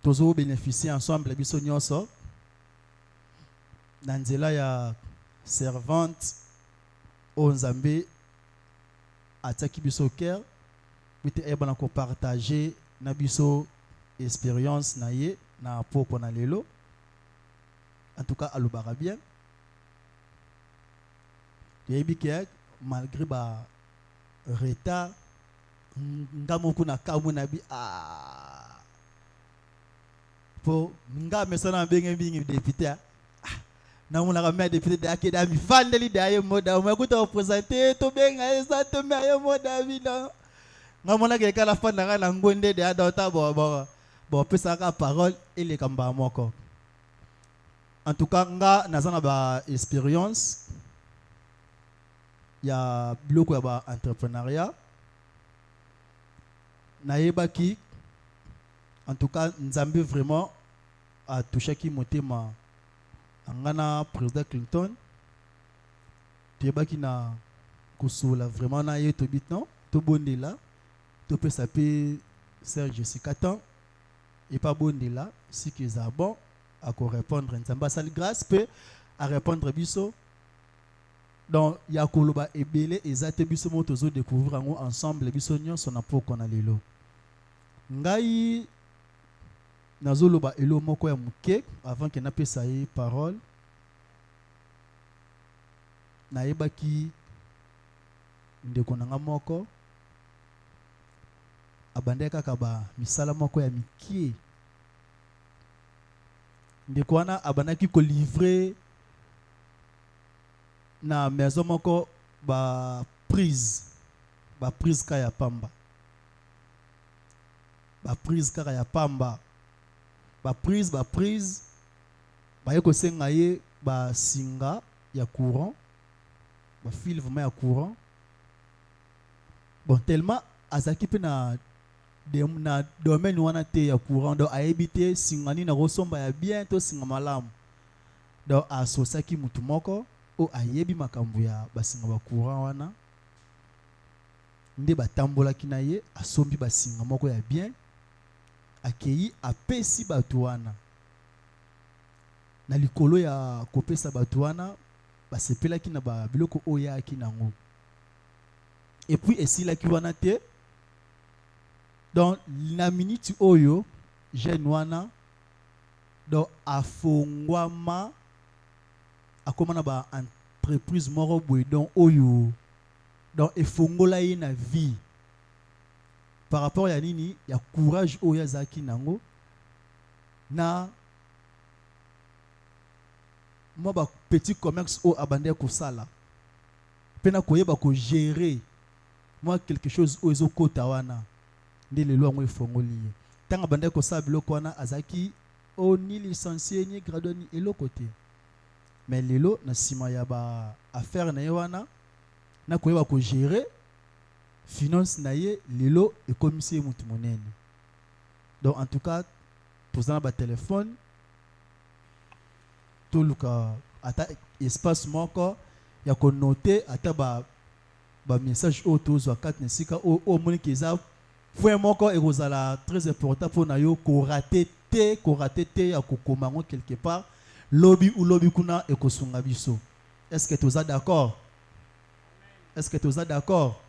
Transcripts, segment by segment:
tozo bénéficier ensemble biso nyonso na nzela ya servante o Nzambe ataki biso cœur bite ebana ko partager na biso expérience na ye na poko na lelo. En tout cas alobaka bien yebi ke malgré ba retard ngamoku na kamu na bi po nga mesana bengi bingi député na muna ka me député da ke da mi fandeli da ye moda mo ko to présenter to benga esa to me ye moda bi na nga muna ke kala fanda na ngonde de adota bo pesa ka parole ele kamba moko. En tout cas nga nazana ba expérience ya bloco ya ba entrepreneuriat na yebaki. En tout cas Nzambe vraiment a touché qui motema angana président Clinton tebaki na kusula vraiment na ye to bitno to bondela to peut s'appeler Serge Sikatan et pas bondela si que ça bon à répondre Nzamba sal grâce peut à répondre biso. Donc ya koloba ebele ezate biso motozo découvrir ensemble biso nyonso na poko na lelo ngai nazoloba elo moko ya muke avant que napesa ye parole. Nayebaki ndeko nanga moko abande kaka ba misala moko ya mikie ndeko wana abanaki ko livrer na maison moko ba prise ka ya pamba ba prise ba yeko senga ye ba singa ya courant ba fil vraiment ya courant bon tellement azaki pe na domaine wana te ya courant donc aebite singani na rosomba ya bien to singa malamu donc asosaki mutu moko o ayebi makambo ya basinga ba courant wana nde batambolaki na ye asombi basinga moko ya bien akei apesi bato wana na likolo ya kopesa bato wana basepelaki na biloko oyo yaki nango et puis esilaki wana te. Donc na minute oyo jeune wana donc afongwama akomana ba entreprise moko boye donc oyo donc efongola ye na vie par rapport ya nini ya courage oyo azaki nango na moi ba petit commerce o abandé ko sala pena koyeba ko gérer moi quelque chose o ezokota wana nde lelo ngo efongoli ye tanga bande ko sala biloko wana azaki o ni licencié ni gradué ni eloko te mais lelo na sima ya ba affaire na ye wana na koyeba ko gérer finance na ye lelo ekomisi mutu monene. Donc en tout cas posana ba téléphone to luka ata espace moko ya ko noter ata ba message auto zo 4 nesika o moni kiza point moko ekozala très important pour na yo ko rater te ya kokoma ngo quelque part lobby ou lobby kuna ekosunga biso. Est-ce que tu es d'accord? Est-ce que tu es d'accord?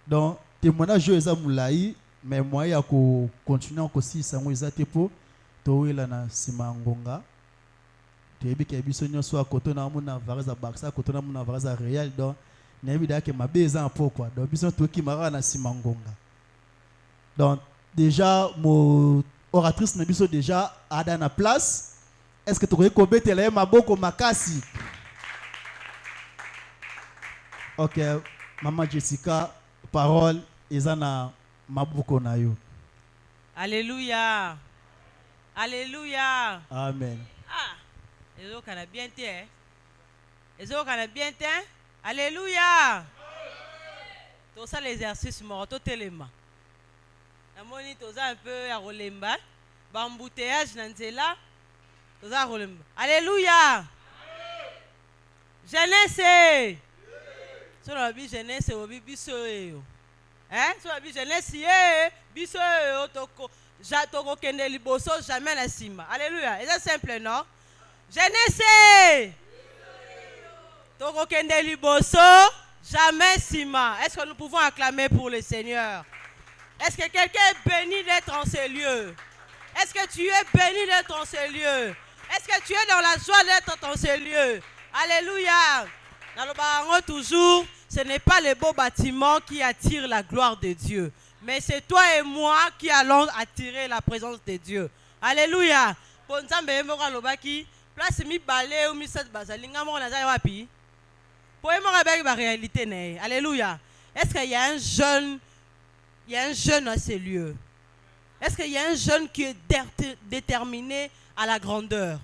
Donc témoignage eza mulai mais moi ya ko continuer encore si sango ezate po to wela na sima ngonga tebi ke biso nyonso akoto na mona vareza baksa akoto na mona vareza réel donc nebi da ke mabeza en pourquoi donc biso to ki mara na sima ngonga. Donc déjà mo oratrice na biso déjà ada na place. Est-ce que tu connais kobetela maboko makasi? OK, maman Jessica, parole ezana maboko na yo. Alléluia. Alléluia. Amen. Ah, ezo kana bien te. Ezo kana bien te. Alléluia. Tout ça l'exercice mort to telema. Na moni to za un peu ya rolemba, ba embouteillage na nzela. To za rolemba. Alléluia. Jeunesse. So la bi jeunesse obi biso yo. Hein? So la bi jeunesse ye biso yo tokokende liboso jamais na sima. Alléluia. Et c'est simple, non? Jeunesse. Tokokende liboso jamais sima. Est-ce que nous pouvons acclamer pour le Seigneur? Est-ce que quelqu'un est béni d'être en ce lieu? Est-ce que tu es béni d'être en ce lieu? Est-ce que tu es dans la joie d'être dans ce lieu? Alléluia. Dans le barango toujours, ce n'est pas les beaux bâtiments qui attirent la gloire de Dieu, mais c'est toi et moi qui allons attirer la présence de Dieu. Alléluia. Place mi balé ou mi sat bazalinga mo na za wapi? Poema avec la réalité né. Alléluia. Est-ce qu'il y a un jeune, à ces lieux? Est-ce qu'il y a un jeune qui est déterminé à la grandeur?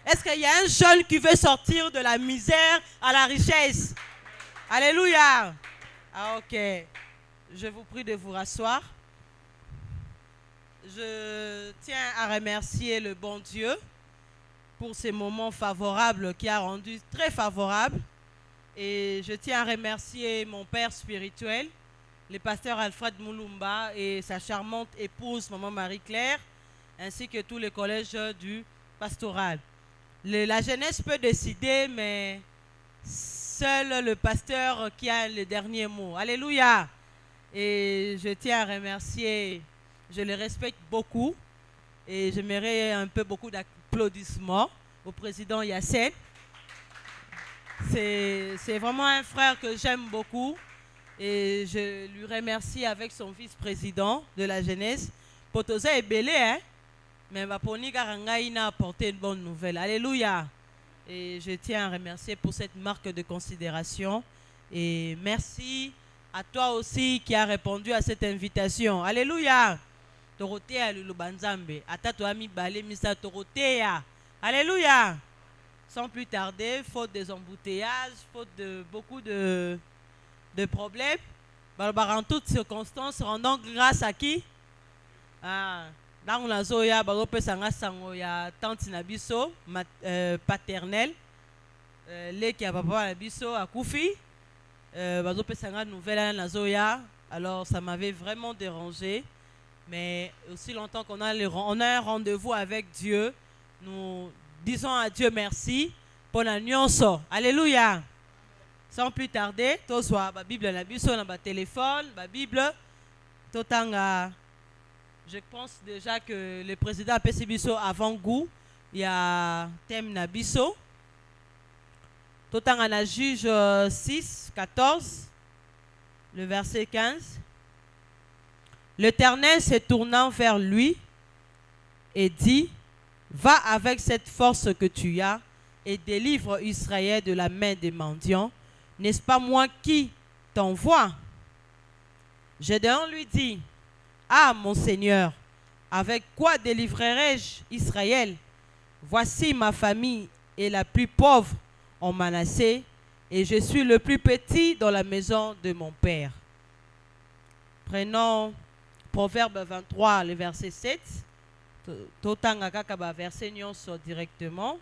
Est-ce qu'il y a un jeune qui veut sortir de la misère à la richesse? Alléluia. Ah, ok. Je vous prie de vous rasseoir. Je tiens à remercier le bon Dieu pour ces moments favorables qui a rendu très favorables. Et je tiens à remercier mon père spirituel, le pasteur Alfred Moulumba et sa charmante épouse, maman Marie-Claire, ainsi que tous les collèges du pastoral. La jeunesse peut décider, mais seul le pasteur qui a le dernier mot. Alléluia. Et je tiens à remercier, je le respecte beaucoup, et j'aimerais un peu beaucoup d'applaudissements au président Yassine. C'est vraiment un frère que j'aime beaucoup, et je lui remercie avec son vice-président de la jeunesse. Potoza est belé, hein? Mais Baponi Garangaï a apporté une bonne nouvelle. Alléluia. Et je tiens à remercier pour cette marque de considération. Et merci à toi aussi qui a répondu à cette invitation. Alléluia. Torotea Lulubanzambe. Atatoami Balé Misa Torotea. Alléluia. Sans plus tarder, faute des embouteillages, faute de beaucoup de problèmes, en toutes circonstances, rendons grâce à qui? Dans la zoya, ya tante nabiso paternelle, les qui a papa nabiso à Koufi, nouvelle na zoya. Alors ça m'avait vraiment dérangé, mais aussi longtemps qu'on a un rendez-vous avec Dieu, nous disons à Dieu merci pour la nyonso. Alléluia. Sans plus tarder, to soit la Bible nabiso na téléphone, la Bible totanga. Je pense déjà que le président Pessibiso avant-goût, il y a thème Nabiso. Tout en la juge 6, 14, le verset 15. L'Éternel se tournant vers lui et dit, va avec cette force que tu as et délivre Israël de la main des mendiants. N'est-ce pas moi qui t'envoie? Gédéon lui dit, ah, mon Seigneur, avec quoi délivrerai-je Israël? Voici ma famille est la plus pauvre en Manassé, et je suis le plus petit dans la maison de mon père. Prenons Proverbe 23, le verset 7. Totanga kakaba verset nyonso directement.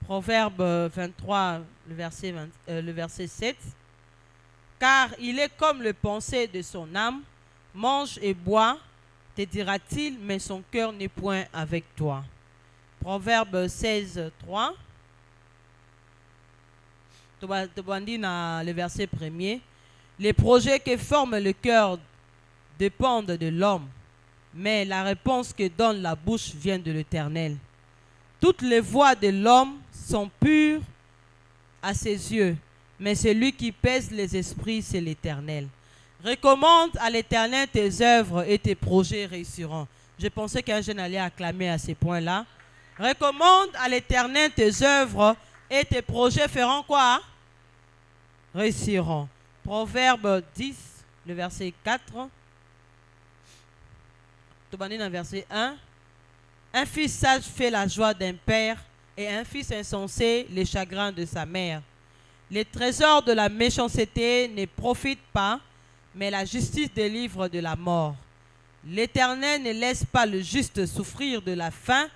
Proverbe 23, le verset 7. Car il est comme le pensée de son âme, mange et bois, te dira-t-il, mais son cœur n'est point avec toi. Proverbe 16, 3. Le verset 1er. Les projets que forme le cœur dépendent de l'homme, mais la réponse que donne la bouche vient de l'Éternel. Toutes les voies de l'homme sont pures à ses yeux, mais celui qui pèse les esprits, c'est l'Éternel. Recommande à l'Éternel tes œuvres et tes projets réussiront. Je pensais qu'un jeune allait acclamer à ces points-là. Recommande à l'Éternel tes œuvres et tes projets feront quoi? Réussiront. Proverbe 10, le verset 4. Tobani dans verset 1. Un fils sage fait la joie d'un père et un fils insensé les chagrins de sa mère. Les trésors de la méchanceté ne profitent pas, mais la justice délivre de la mort. L'Éternel ne laisse pas le juste souffrir de la faim,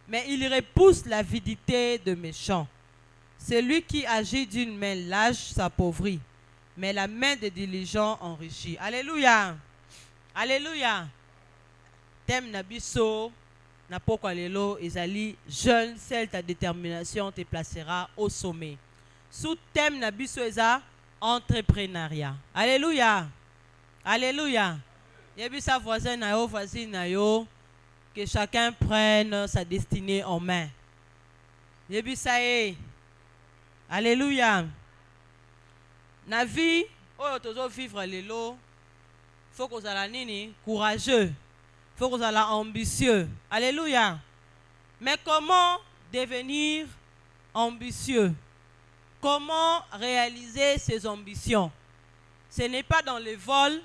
mais il repousse l'avidité de méchants. Celui qui agit d'une main lâche s'appauvrit, mais la main des diligents enrichit. Alléluia. Alléluia. Thème nabiso, na poko lelo, ezali, jeune, celle ta détermination te placera au sommet. Sous thème nabiso eza, entrepreneuriat. Alléluia. Alléluia. Yebi sa voisin na yo, voisine na yo, que chacun prenne sa destinée en main. Yebi sa e. Alléluia. Na vie, oyo tozo vivre lelo, faut qu'on soit nini, courageux. Faut qu'on soit ambitieux. Alléluia. Mais comment devenir ambitieux? Comment réaliser ses ambitions? Ce n'est pas dans le vol,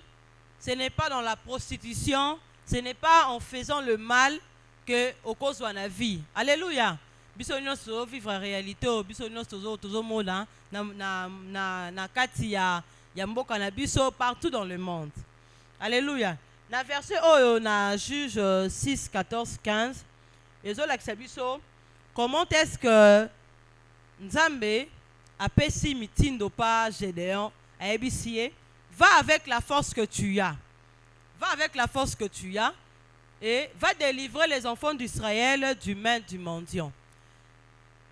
ce n'est pas dans la prostitution, ce n'est pas en faisant le mal que au cause de la vie. Alléluia. Biso nyonso vivre en réalité, biso nyonso tozo mona na kati ya mboka na biso partout dans le monde. Alléluia. Na verset oyo na Juge 6, 14, 15. Ezo lakisa biso comment est-ce que Nzambe apesi mitindo pa Gédéon ayebisie va avec la force que tu as. Va avec la force que tu as et va délivrer les enfants d'Israël du main du mendiant.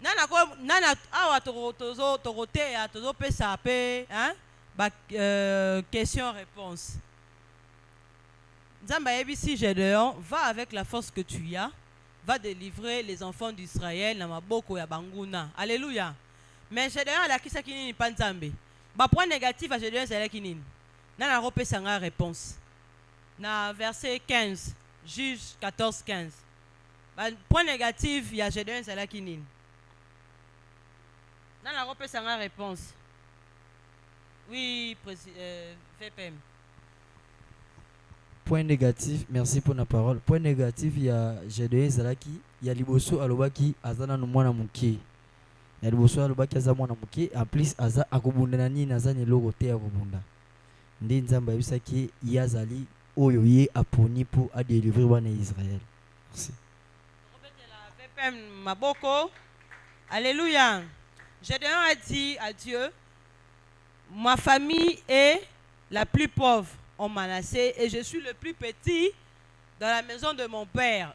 Nana awa torote ya tozo pesa pe hein ba question réponse. Nzamba yebisi Gédéon va avec la force que tu as, va délivrer les enfants d'Israël na maboko ya banguna. Alléluia. Mais Gédéon alakisa kinini pa Nzambe. Ba point négatif à Gédéon c'est kinini. Nana repesa nga réponse. Na verset 15, Juge 14 15. Ba point négatif ya Gédéon c'est kinini. Nana repesa nga réponse. Oui, VPM. Point négatif, merci pour la parole. Point négatif, il y a Gédéon Zalaki, il y a Liboso Alobaki, Azana Numwana Muki. Il y a Liboso Alobaki, Azamwana Muki, en plus, Aza Akubunda Nani, Nazani Logo Te Akubunda. Ndi Nzamba Yusaki, Yazali, Oyoye, Aponi pour à délivrer Wane Israël. Merci. VPM Maboko. Alléluia. Gédéon a dit à Dieu, ma famille est la plus pauvre en Manassé et je suis le plus petit dans la maison de mon père.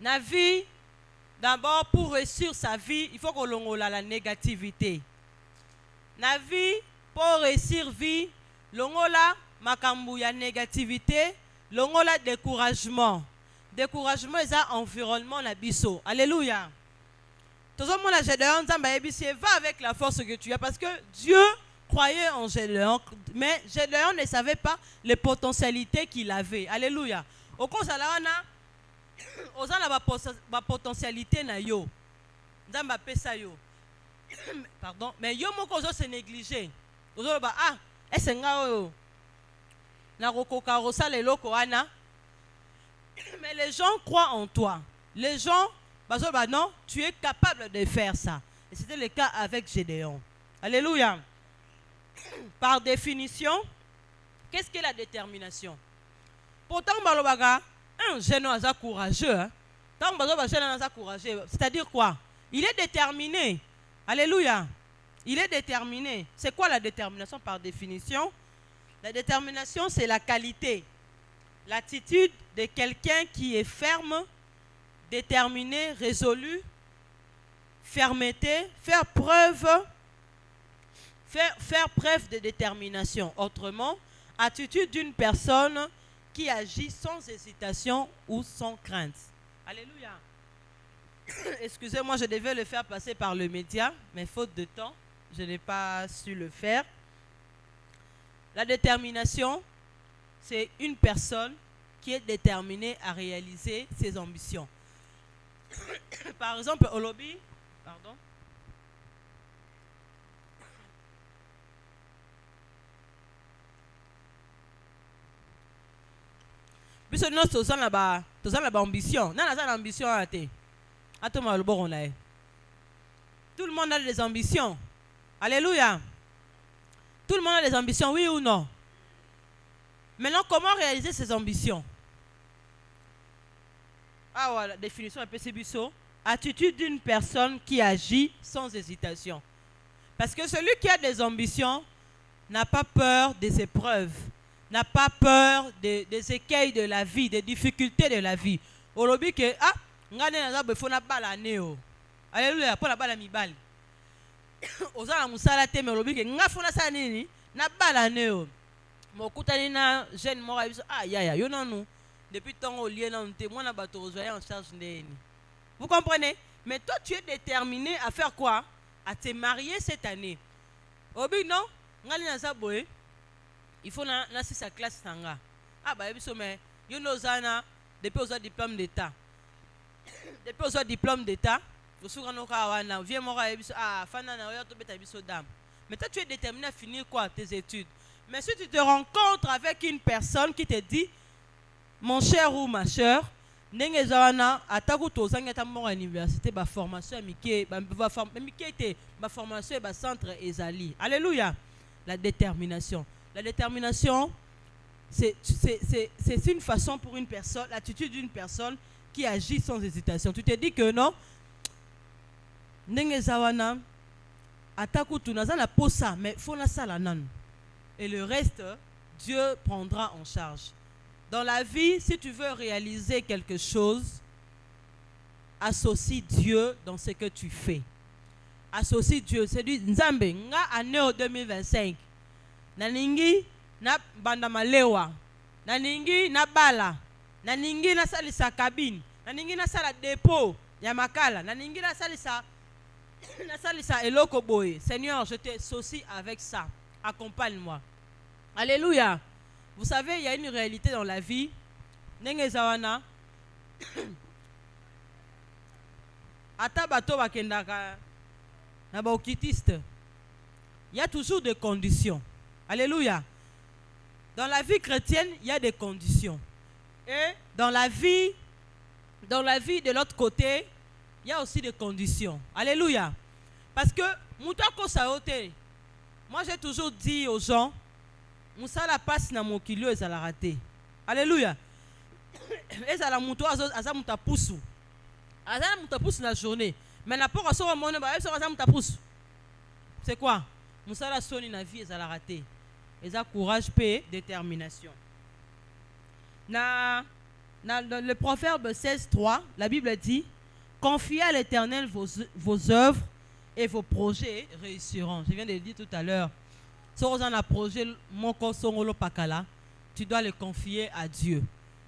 Na vie, d'abord pour réussir sa vie, il faut qu'on longola la négativité. Na vie, pour réussir vie, longola makambu ya négativité, longola découragement. Découragement est un environnement na biso. Alléluia. Tout le monde a Gédéon, va avec la force que tu as parce que Dieu croyait en Gédéon, mais Gédéon ne savait pas les potentialités qu'il avait. Alléluia. Au cause de la potentialité na yo. Nzamba pesa yo. Pardon, mais yo moko zo se négliger. Ozo ba ah, esenga yo. Na rokoka rosale loko ana. Mais les gens croient en toi. Les gens bah non, tu es capable de faire ça. Et c'était le cas avec Gédéon. Alléluia. Par définition, qu'est-ce qu'est la détermination? Pourtant, un jeune homme courageux. C'est-à-dire quoi? Il est déterminé. Alléluia. Il est déterminé. C'est quoi la détermination par définition? La détermination, c'est la qualité, l'attitude de quelqu'un qui est ferme, déterminé, résolu, fermeté, faire preuve de détermination. Autrement, attitude d'une personne qui agit sans hésitation ou sans crainte. Alléluia. Excusez-moi, je devais le faire passer par le média, mais faute de temps, je n'ai pas su le faire. La détermination, c'est une personne qui est déterminée à réaliser ses ambitions. Par exemple, au lobby, pardon. Biso nous tous on a ba ambition. Nana za ambition até. Atoma le bon là. Tout le monde a des ambitions. Alléluia. Tout le monde a des ambitions, oui ou non? Maintenant, comment réaliser ces ambitions? Ah voilà, définition un peu c'est biso. Attitude d'une personne qui agit sans hésitation. Parce que celui qui a des ambitions n'a pas peur des épreuves, n'a pas peur des écueils de la vie, des difficultés de la vie. Olobi que ah, ngane na za fona bala neo. Alléluia, pour la bala mibali. Ozala musala te me olobi que nga fona sa nini na bala neo. Mokutani na jeune moko biso ah ya yo nanu depuis tant au lieu nan te moi na bato rejoindre en charge ndeni. Vous comprenez? Mais toi tu es déterminé à faire quoi? À te marier cette année. Obi non, ngani na za boy. Il faut na sa classe sanga. Ah bah biso mais yo nozana depuis au diplôme d'état. Depuis au diplôme d'état, vous souvenez ka wana viens moko biso ah fana na yo to beta biso dame. Mais toi tu es déterminé à finir quoi tes études. Mais si tu te rencontres avec une personne qui te dit, mon cher ou ma chère, ndenge zawana ataku tozanga ta mo université ba formation mike ba formation ba centre ezali. Alléluia. La détermination. La détermination c'est une façon pour une personne, l'attitude d'une personne qui agit sans hésitation. Tu te dis que non ndenge zawana ataku tunazana posa mais faut na sala nan. Et le reste, Dieu prendra en charge. Dans la vie, si tu veux réaliser quelque chose, associe Dieu dans ce que tu fais. Associe Dieu. C'est du Nzambe. Nga année 2025. Naningi na bandamalewa. Naningi na bala. Naningi na salisa cabine. Naningi na sala dépôt. Yamakala. Naningi na salisa eloko boye. Seigneur, je te associe avec ça. Accompagne-moi. Alléluia. Vous savez, il y a une réalité dans la vie. Nenge zawana. Ata bato bakendaka na ba okitiste. Il y a toujours des conditions. Alléluia. Dans la vie chrétienne, il y a des conditions. Et dans la vie de l'autre côté, il y a aussi des conditions. Alléluia. Parce que mutako saote. Moi, j'ai toujours dit aux gens, Moussala passe na mokilio ezala raté. Alléluia. Ezala muto aza mutapusu. Aza mutapusu na journée. Mais na poko so mone ba so aza mutapusu. C'est quoi? Moussala soni na vie ezala raté. Eza courage paix, détermination. Dans le proverbe 16:3, la Bible dit, confiez à l'Éternel vos œuvres et vos projets réussiront. Je viens de le dire tout à l'heure. Si vous avez un projet, tu dois le confier à Dieu.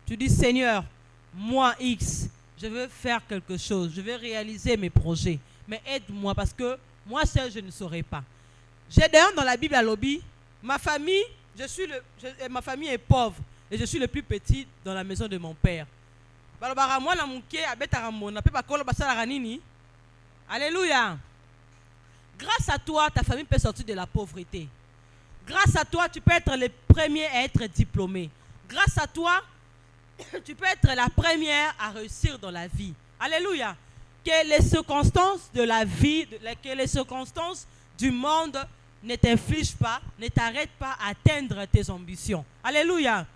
Tu dis, Seigneur, moi X, je veux faire quelque chose, je veux réaliser mes projets. Mais aide-moi parce que moi seul, je ne saurais pas. J'ai d'ailleurs dans la Bible à lobby, ma famille est pauvre et je suis le plus petit dans la maison de mon père. Alléluia. Grâce à toi, ta famille peut sortir de la pauvreté. Grâce à toi, tu peux être le premier à être diplômé. Grâce à toi, tu peux être la première à réussir dans la vie. Alléluia. Que les circonstances de la vie, que les circonstances du monde ne t'infligent pas, ne t'arrêtent pas à atteindre tes ambitions. Alléluia.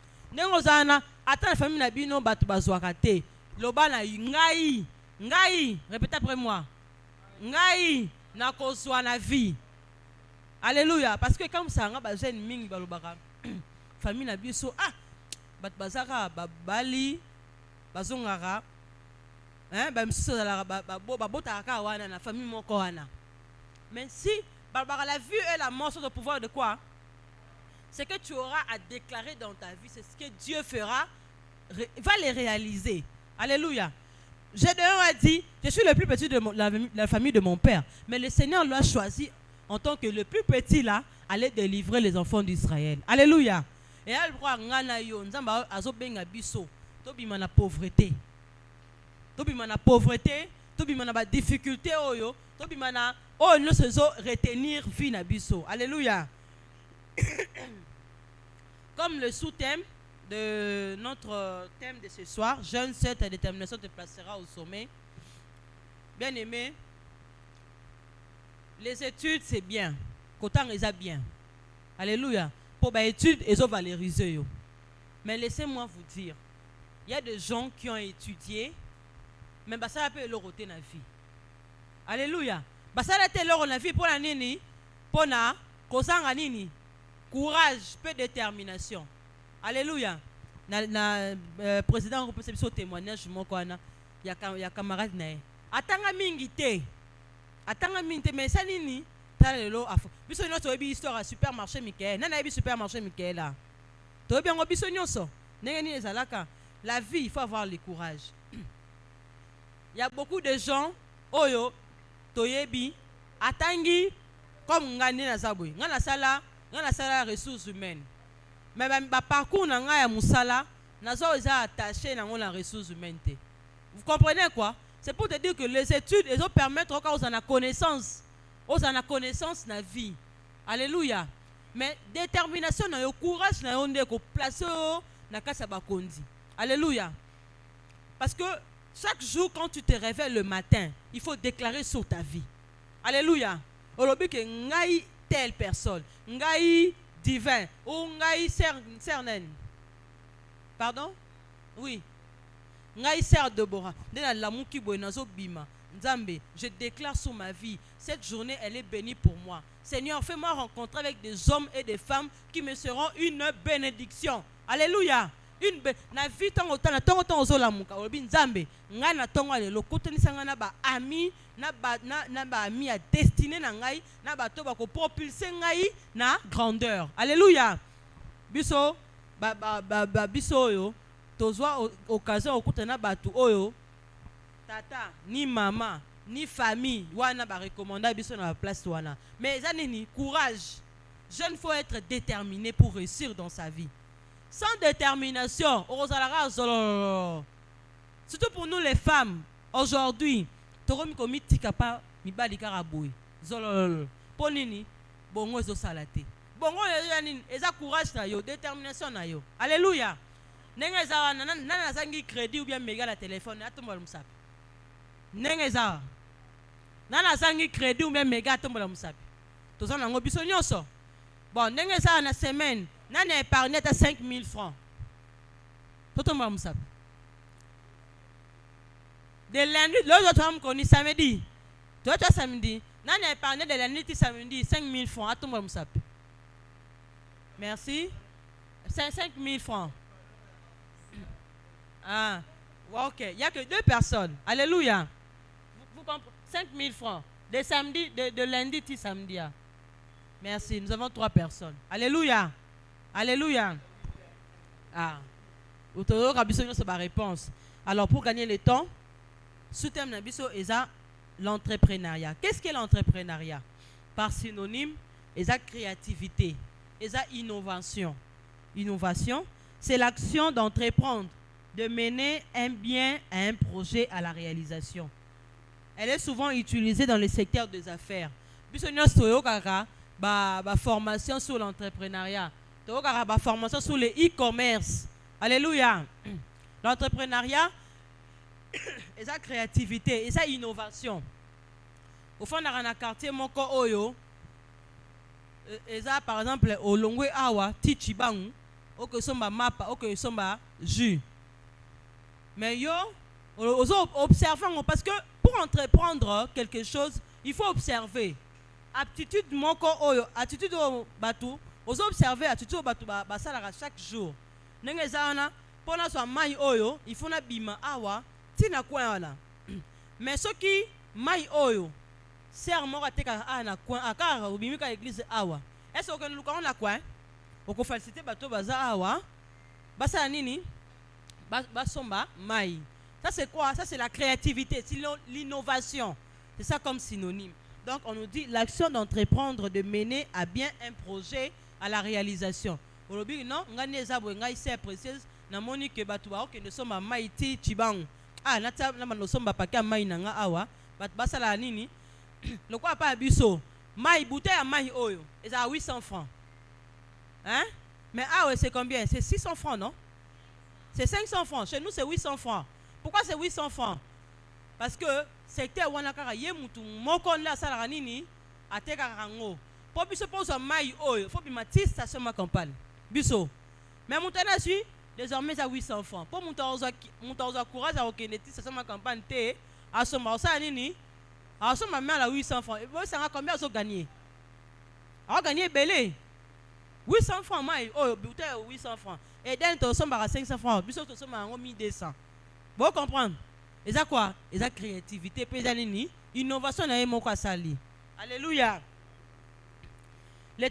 Attends la famille nabino batu bazwakate. Loba na ngai. Répète après moi. Ngai. Na kozwa na vie. Alléluia. Parce que comme ça, ba jeune mingi balobaka famille na biso ah bat bazaka babali bazongara ba msusu la ba botaka wana na famille moko wana. Mais si balobaka la vie et la mort sont au pouvoir de quoi? C'est que tu auras à déclarer dans ta vie, c'est ce que Dieu fera, va les réaliser. Alléluia. Gédéon a dit, je suis le plus petit de la famille de mon père. Mais le Seigneur l'a choisi en tant que le plus petit là, aller délivrer les enfants d'Israël. Alléluia. Et elle voit ngana yo, nzamba azobenga biso, tobima na pauvreté. Tobima na pauvreté, tobima na ba difficulté oyo, tobima na oh nous faisons retenir vie na biso. Alléluia. Comme le sous-thème de notre thème de ce soir, jeune, cette détermination te placera au sommet. Bien aimé, les études c'est bien, qu'autant ils a bien. Alléluia. Pour les études, ils ont valorisé. Mais laissez-moi vous dire, il y a des gens qui ont étudié, mais ça peut leur ôter la vie. Alléluia. Ça a été leur la vie pour la nini. pona kozanga nini courage peu détermination. Alléluia. Na président peut se témoignage moko wana ya camarade na ye atanga mingi te mais ça nini talelo afo biso nyonso oyebi histoire ya supermarché Michael nana yebi supermarché Michael là toyebi yango biso nyonso ndenge nini ezalaka. La vie, il faut avoir le courage. Il y a beaucoup de gens oyo toyebi atangi comme ngani na zabui ngana sala ressources humaines mais ba parcours na nga ya musala nazo eza attaché na ngona ressources humaines te. Vous comprenez quoi? C'est pour te dire que les études elles vont permettre aux en connaissance na vie. Alléluia. Mais détermination na yo courage na yo ndeko placer na kasa bakondi. Alléluia. Parce que chaque jour quand tu te réveilles le matin, il faut déclarer sur ta vie. Alléluia. Olobi que ngai telle personne, ngai divin ou ngai cernen. Pardon? Oui. Ngai ser Deborah. Dena lamuki boenazo bima. Nzambe, je déclare sur ma vie, cette journée elle est bénie pour moi. Seigneur, fais-moi rencontrer avec des hommes et des femmes qui me seront une bénédiction. Alléluia. Na vie tango ozolamuka olobi nzambe ngai na tongo lelo kotenisanga na ba ami na ba ami ya destiné na ngai na bato ba ko propulser ngai na grandeur. Alléluia. Biso biso oyo tozwa occasion okutana bato oyo tata ni mama ni famille wana ba recommander biso na place wana. Mais ça nini courage. Jeune faut être déterminé pour réussir dans sa vie. Sans détermination, surtout pour nous les femmes, aujourd'hui, toromi komi tikapa mibali karaboui. Zolol. Ponini, bongo ezo salate. Bongo eza courage na yo, détermination na yo. Alléluia. Nenga eza nana zangi crédit ou bien méga la téléphone, atombola musapi. Nenga eza nana zangi crédit ou bien méga atombola musapi. Tozana ngo biso nyonso. Bon, nenga eza na semaine. Nan épargné à 5 000 francs. Toto mamsap. De lundi, l'autre homme connu samedi. Toi samedi. Nan épargné de lundi samedi 5 000 francs. À tout mamsap. Merci. 5 000 francs. Ah, ok. Il n'y a que 2 personnes. Alléluia. Vous comprenez? 5 000 francs. De samedi, de lundi à samedi. Merci. Nous avons 3 personnes. Alléluia. Alléluia. Ah. C'est ma réponse. Alors, pour gagner le temps, sous-thème nabiso eza l'entrepreneuriat. Qu'est-ce qu'est l'entrepreneuriat? Par synonyme, eza créativité, eza innovation. Innovation, c'est l'action d'entreprendre, de mener un bien à un projet à la réalisation. Elle est souvent utilisée dans le secteur des affaires. Biso nyoso kaka ba formation sur l'entrepreneuriat. La formation sur le e-commerce. Alléluia. L'entrepreneuriat, et sa créativité, et sa innovation. Au fond, dans un quartier, mon oyo, et ça, par exemple, au Longwe Awa, Tichibang, au que somba mapa, au que somba jus. Mais yo, observons, parce que pour entreprendre quelque chose, il faut observer. Aptitude, mon oyo, attitude au bateau. Vous observez attitude batu basalaka chaque jour. Nenge zana pona so mai oyo ifuna bima awa tina kwa wana. Mais ceux qui mai oyo sert moko ateka ana kwa akara ubimika église awa. Est-ce que nous luka na kwa? Oko féliciter bato baza awa. Basa nini? Basomba mai. Ça c'est quoi? Ça c'est la créativité, c'est l'innovation. C'est ça comme synonyme. Donc on nous dit l'action d'entreprendre, de mener à bien un projet à la réalisation. Olobi non, ngani ezabo ngai c'est précise na moni ke batu ba ok ne somba maiti chibang. Ah nata na no somba paka mai na nga awa, bat basala nini? Le quoi pas biso. Mai bouteille à mai oyo, eza 800 francs. Hein? Mais ah ouais, c'est combien? C'est 600 francs, non? C'est 500 francs. Chez nous c'est 800 francs. Pourquoi c'est 800 francs? Parce que secteur wanakara yemutu moko la sala nini ateka rango. Pour biso pose mai oyo, faut bimati station ma campagne. Biso. Mais montana suis désormais à 800 francs. Pour monter courage à okende station ma campagne té à soma ça nini? À soma mais à 800 francs. Et vous savez combien vous gagnez? a gagné belé 800 francs mai oh bouteille 800 francs et d'un to sommes à 500 francs biso to sommes à 1200 vous comprenez et ça quoi et ça créativité pédanini innovation na moko asali alléluia. Le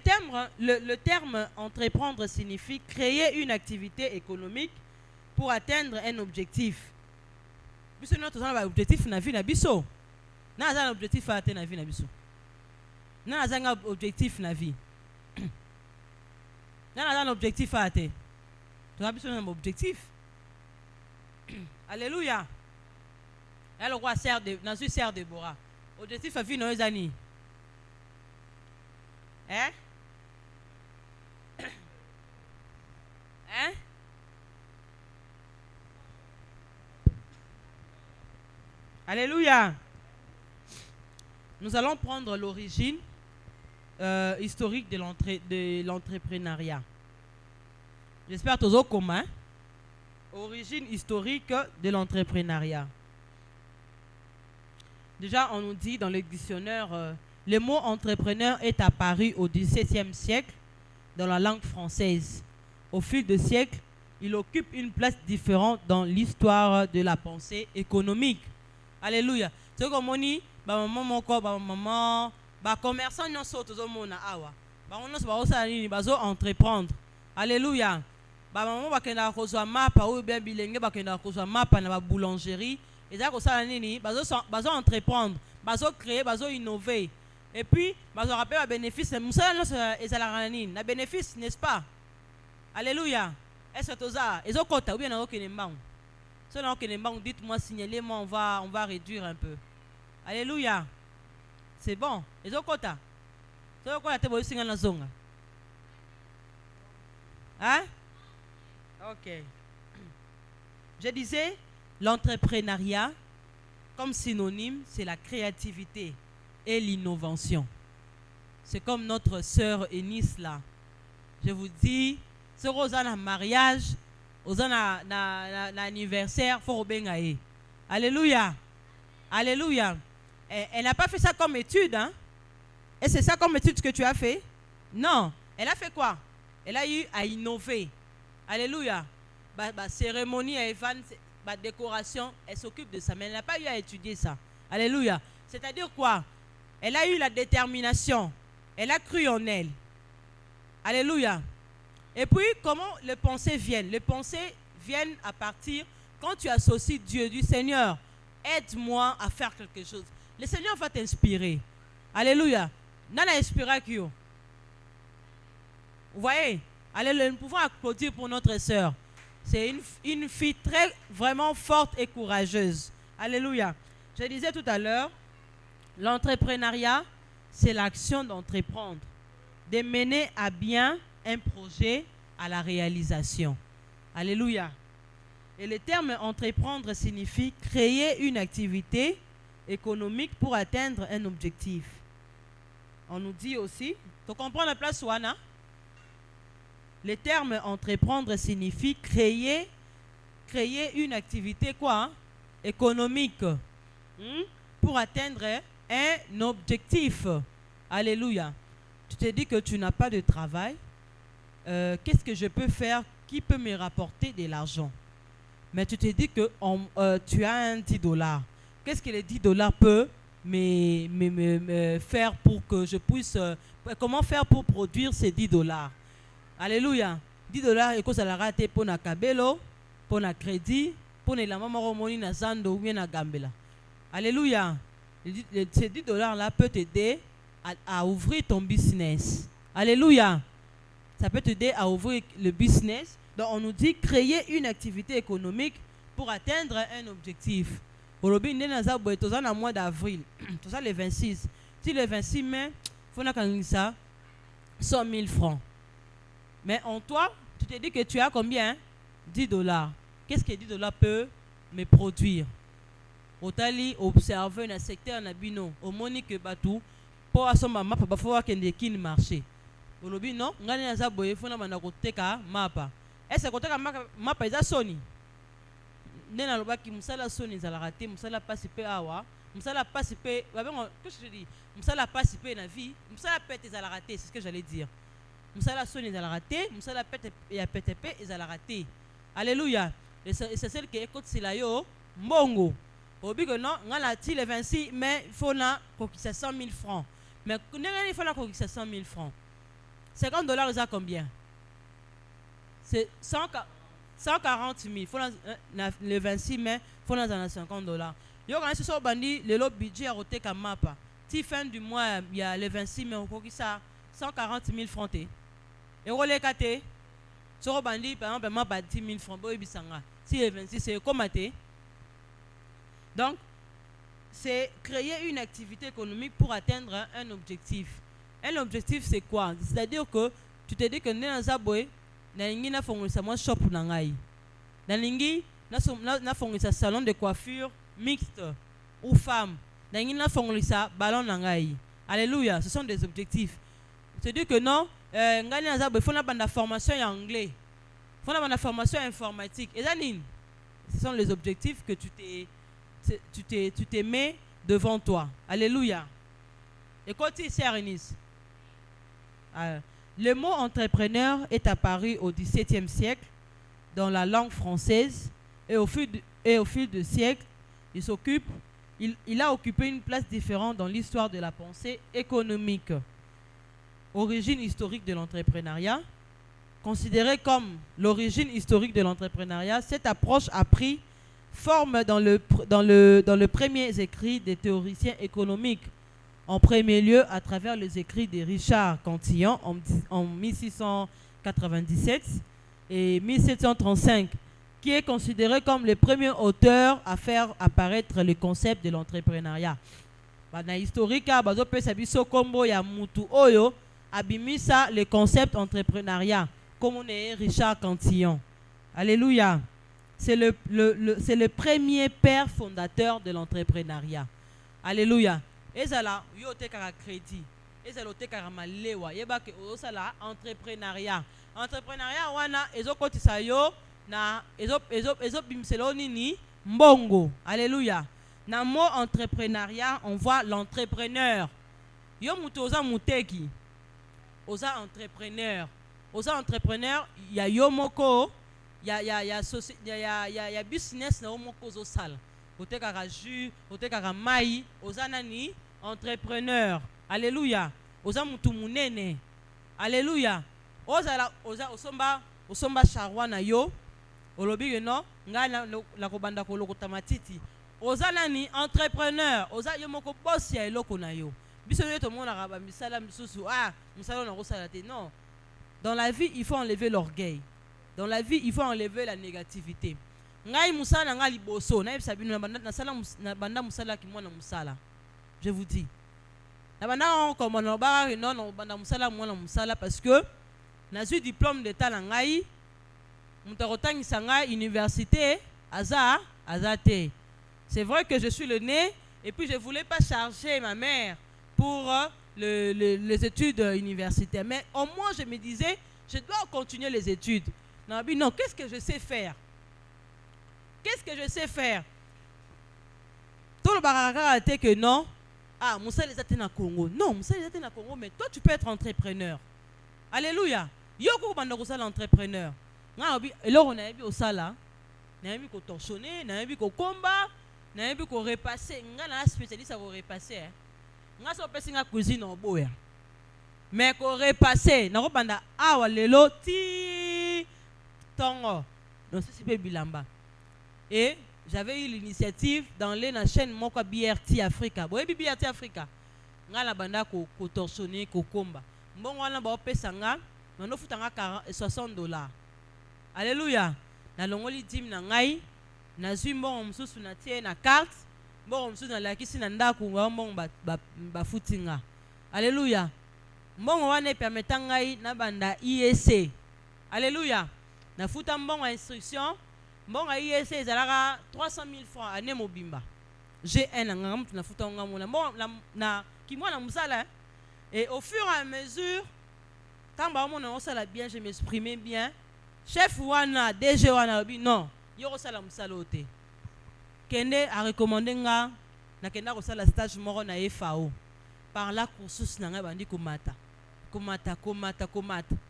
terme entreprendre signifie créer une activité économique pour atteindre un objectif. Biso notre objectif na vie na biso. Na un objectif à atteindre na vie na biso. Na un objectif na vie. Na un objectif à atteindre. Tu as besoin d'un objectif. Alléluia. Elle roi sert de na suis sert de Bora. Objectif à vie no ezani. Hein? Hein? Alléluia. Nous allons prendre l'origine historique de l'entrepreneuriat. J'espère tous au commun. Origine historique de l'entrepreneuriat. Déjà, on nous dit dans le dictionnaire, le mot entrepreneur est apparu au XVIIe siècle dans la langue française. Au fil des siècles, il occupe une place différente dans l'histoire de la pensée économique. Alléluia. C'est comme on dit, maman, commerçant, nous sommes tous au monde. On va entreprendre. Alléluia. Maman, on va mapa ou bien bilingue, mapa na boulangerie. Et ça, on va entreprendre, on va créer, on va innover. Et puis, on va rappeler le bénéfice. Le bénéfice, n'est-ce pas? Alléluia. Est-ce que tu as? Est-ce que tu as? Ou bien si on a dites-moi, signalez-moi, on va réduire un peu. Alléluia. C'est bon. Est-ce que tu as? Est-ce que tu as? Hein? Ok. Je disais, l'entrepreneuriat, comme synonyme, c'est la créativité et l'innovation. C'est comme notre sœur Eunice là. Je vous dis, c'est aux un mariage, aux un anniversaire, faut bengaye. Alléluia. Alléluia. Elle n'a pas fait ça comme étude, hein? Et c'est ça comme étude que tu as fait? Non. Elle a fait quoi? Elle a eu à innover. Alléluia. Cérémonie, décoration, elle s'occupe de ça, mais elle n'a pas eu à étudier ça. Alléluia. C'est-à-dire quoi? Elle a eu la détermination. Elle a cru en elle. Alléluia. Et puis, comment les pensées viennent? Les pensées viennent à partir quand tu associes Dieu, du Seigneur. Aide-moi à faire quelque chose. Le Seigneur va t'inspirer. Alléluia. Nana inspira qui? Vous voyez? Allez, nous pouvons applaudir pour notre sœur. C'est une fille très, vraiment forte et courageuse. Alléluia. Je disais tout à l'heure, l'entrepreneuriat, c'est l'action d'entreprendre, de mener à bien un projet à la réalisation. Alléluia. Et le terme entreprendre signifie créer une activité économique pour atteindre un objectif. On nous dit aussi, tu comprends la place Wana? Le terme entreprendre signifie créer une activité quoi? Économique pour atteindre un objectif. Alléluia. Tu te dis que tu n'as pas de travail. Qu'est-ce que je peux faire qui peut me rapporter de l'argent? Mais tu te dis que tu as un $10. Qu'est-ce que les $10 peuvent me faire pour que je puisse... comment faire pour produire ces $10? Alléluia. $10 et que ça la rate pour na kabelo, pour na crédit, pour na maman romoni na zando ou bien na gambela. Alléluia. Ces $10 là peut t'aider à ouvrir ton business. Alléluia. Ça peut t'aider à ouvrir le business. Donc on nous dit créer une activité économique pour atteindre un objectif. Aujourd'hui, nous sommes en mois d'avril. Tout ça le 26. Si le 26 mai, il faut ça 100 000 francs. Mais en toi, tu te dis que tu as combien? $10. Qu'est-ce que $10 peut me produire? Otali observer dans le secteur nabino, au monique batou, pour assumer map, pour voir qu'il y a un marché. Aujourd'hui, non, on a un zaboye, il faut na côté ka mapa. Est-ce que côté ka mapa est à Sony? Nena loba ki musala Sony za la raté, musala passe pe awa, musala passe pe qu'est-ce que je dis, musala passe pe na vie, musala pète ezala raté, c'est ce que j'allais dire. Musala soni ezala raté, musala pète ya pète pe ezala raté. Alléluia. Et c'est celle qui écoute sila yo mbongo. Obi que non, ngala ti le 26 mais il faut na kokisa 100 000 francs. Mais il faut na kokisa 100 000 francs. $50 ça combien? C'est 140 000. Il faut le 26 mai, il faut na $50. Yo quand ce bandi le budget a roté comme mapa. Si fin du mois il y a le 26 mai on kokisa 140 000 francs té. Et on les kate. So bandi par exemple mapa 10 000 francs boy bisanga. Si le 26 c'est comme té. Donc, c'est créer une activité économique pour atteindre un objectif. Un objectif, c'est quoi? C'est-à-dire que tu te dis que dans Zaboé, na fongolisa moi shop nangai. Na fongolisa salon de coiffure mixte ou femme. Na fongolisa ballon nangai. Alléluia, ce sont des objectifs. C'est-à-dire que non, ngani na Zaboé, faut na banda formation en anglais. Faut na banda formation informatique. Et zanine, ce sont les objectifs que tu te mets devant toi. Alléluia. Et quand tu es Renis, le mot entrepreneur est apparu au XVIIe siècle dans la langue française et au fil du siècle, il a occupé une place différente dans l'histoire de la pensée économique. Origine historique de l'entrepreneuriat. Considérée comme l'origine historique de l'entrepreneuriat, cette approche a pris forme dans le premier écrit des théoriciens économiques, en premier lieu à travers les écrits de Richard Cantillon en 1697 et 1735, qui est considéré comme le premier auteur à faire apparaître le concept de l'entrepreneuriat. Dans l'historique, abimisa le concept entrepreneuriat, comme on est Richard Cantillon. Alléluia. C'est le premier père fondateur de l'entrepreneuriat. Alléluia. Et ça là, yo te kara crédit. Et ça là te kara malewa. Yeba ke ça là entrepreneuriat. Entrepreneuriat wana ezo kotisa yo na ezo bimselo nini mbongo. Alléluia. Na mot entrepreneuriat, on voit l'entrepreneur. Yo mutu oza muteki. Oza entrepreneur. Oza entrepreneur, ya yo moko. Il y a business na omoko zo sala. Ote kaka jus, ote kaka mai, oza nani entrepreneur. Alléluia. Oza mutu munene. Alléluia. Oza osomba charwa na yo. Olobi no, nga la kobanda ko lokota matiti. Oza nani entrepreneur. Oza yo moko boss ya eloko na yo. Biso yo to mona raba misala misusu. Misala na ko sala te. Non. Dans la vie, il faut enlever l'orgueil. Dans la vie, il faut enlever la négativité. Ngai musala nga liboso, na yebisa bino na banda musala ki mwana musala. Je vous dis. Na banda on comme on ba non banda musala mwana musala parce que na eu diplôme d'état na ngai mutarotangisa ngai université azate. C'est vrai que je suis le né et puis je voulais pas charger ma mère pour les études universitaires, mais au moins je me disais je dois continuer les études. Non, qu'est-ce que je sais faire? Qu'est-ce que je sais faire? Tout le baraka était que non. Moussa les a na Congo. Non, Moussa les a na Congo, mais toi tu peux être entrepreneur. Alléluia. Yoko bandoko sala entrepreneur. Nga obi alors on a vu au sala. Na yebi ko torchonner, na yebi ko komba, na yebi ko repasser. Nga na spécialiste à ko repasser. Nga so pesi nga cuisine en boya. Mais ko repasser, na ko banda awa lelo ti Tongo. Donc c'est super bilamba. Et j'avais eu l'initiative dans la chaîne Moko BRT Africa. Boye BRT Africa. Nga la banda ko torchonner ko komba. Mbongo wana ba opesa nga, na futanga $60. Alléluia. Na longoli dim na ngai, na zui mbongo msusu na tie na carte, mbongo msusu na lakisi na ndaku mbongo ba futinga. Alléluia. Mbongo wana permettant ngai na banda IEC. Alléluia. Na futa mbongo instruction, mbongo IEC ezalaka 300 000 francs année mobimba. J'ai un ngam na futa ngamona mbongo na kimwana musala. Et au fur et à mesure, quand on sala bien, je m'exprimais bien. Chef wana, DG wana, non, yoro sala musalote. Kende a recommandé nga nakenda kosala stage moko na FAO. Par là cursus na ngai bandi komata.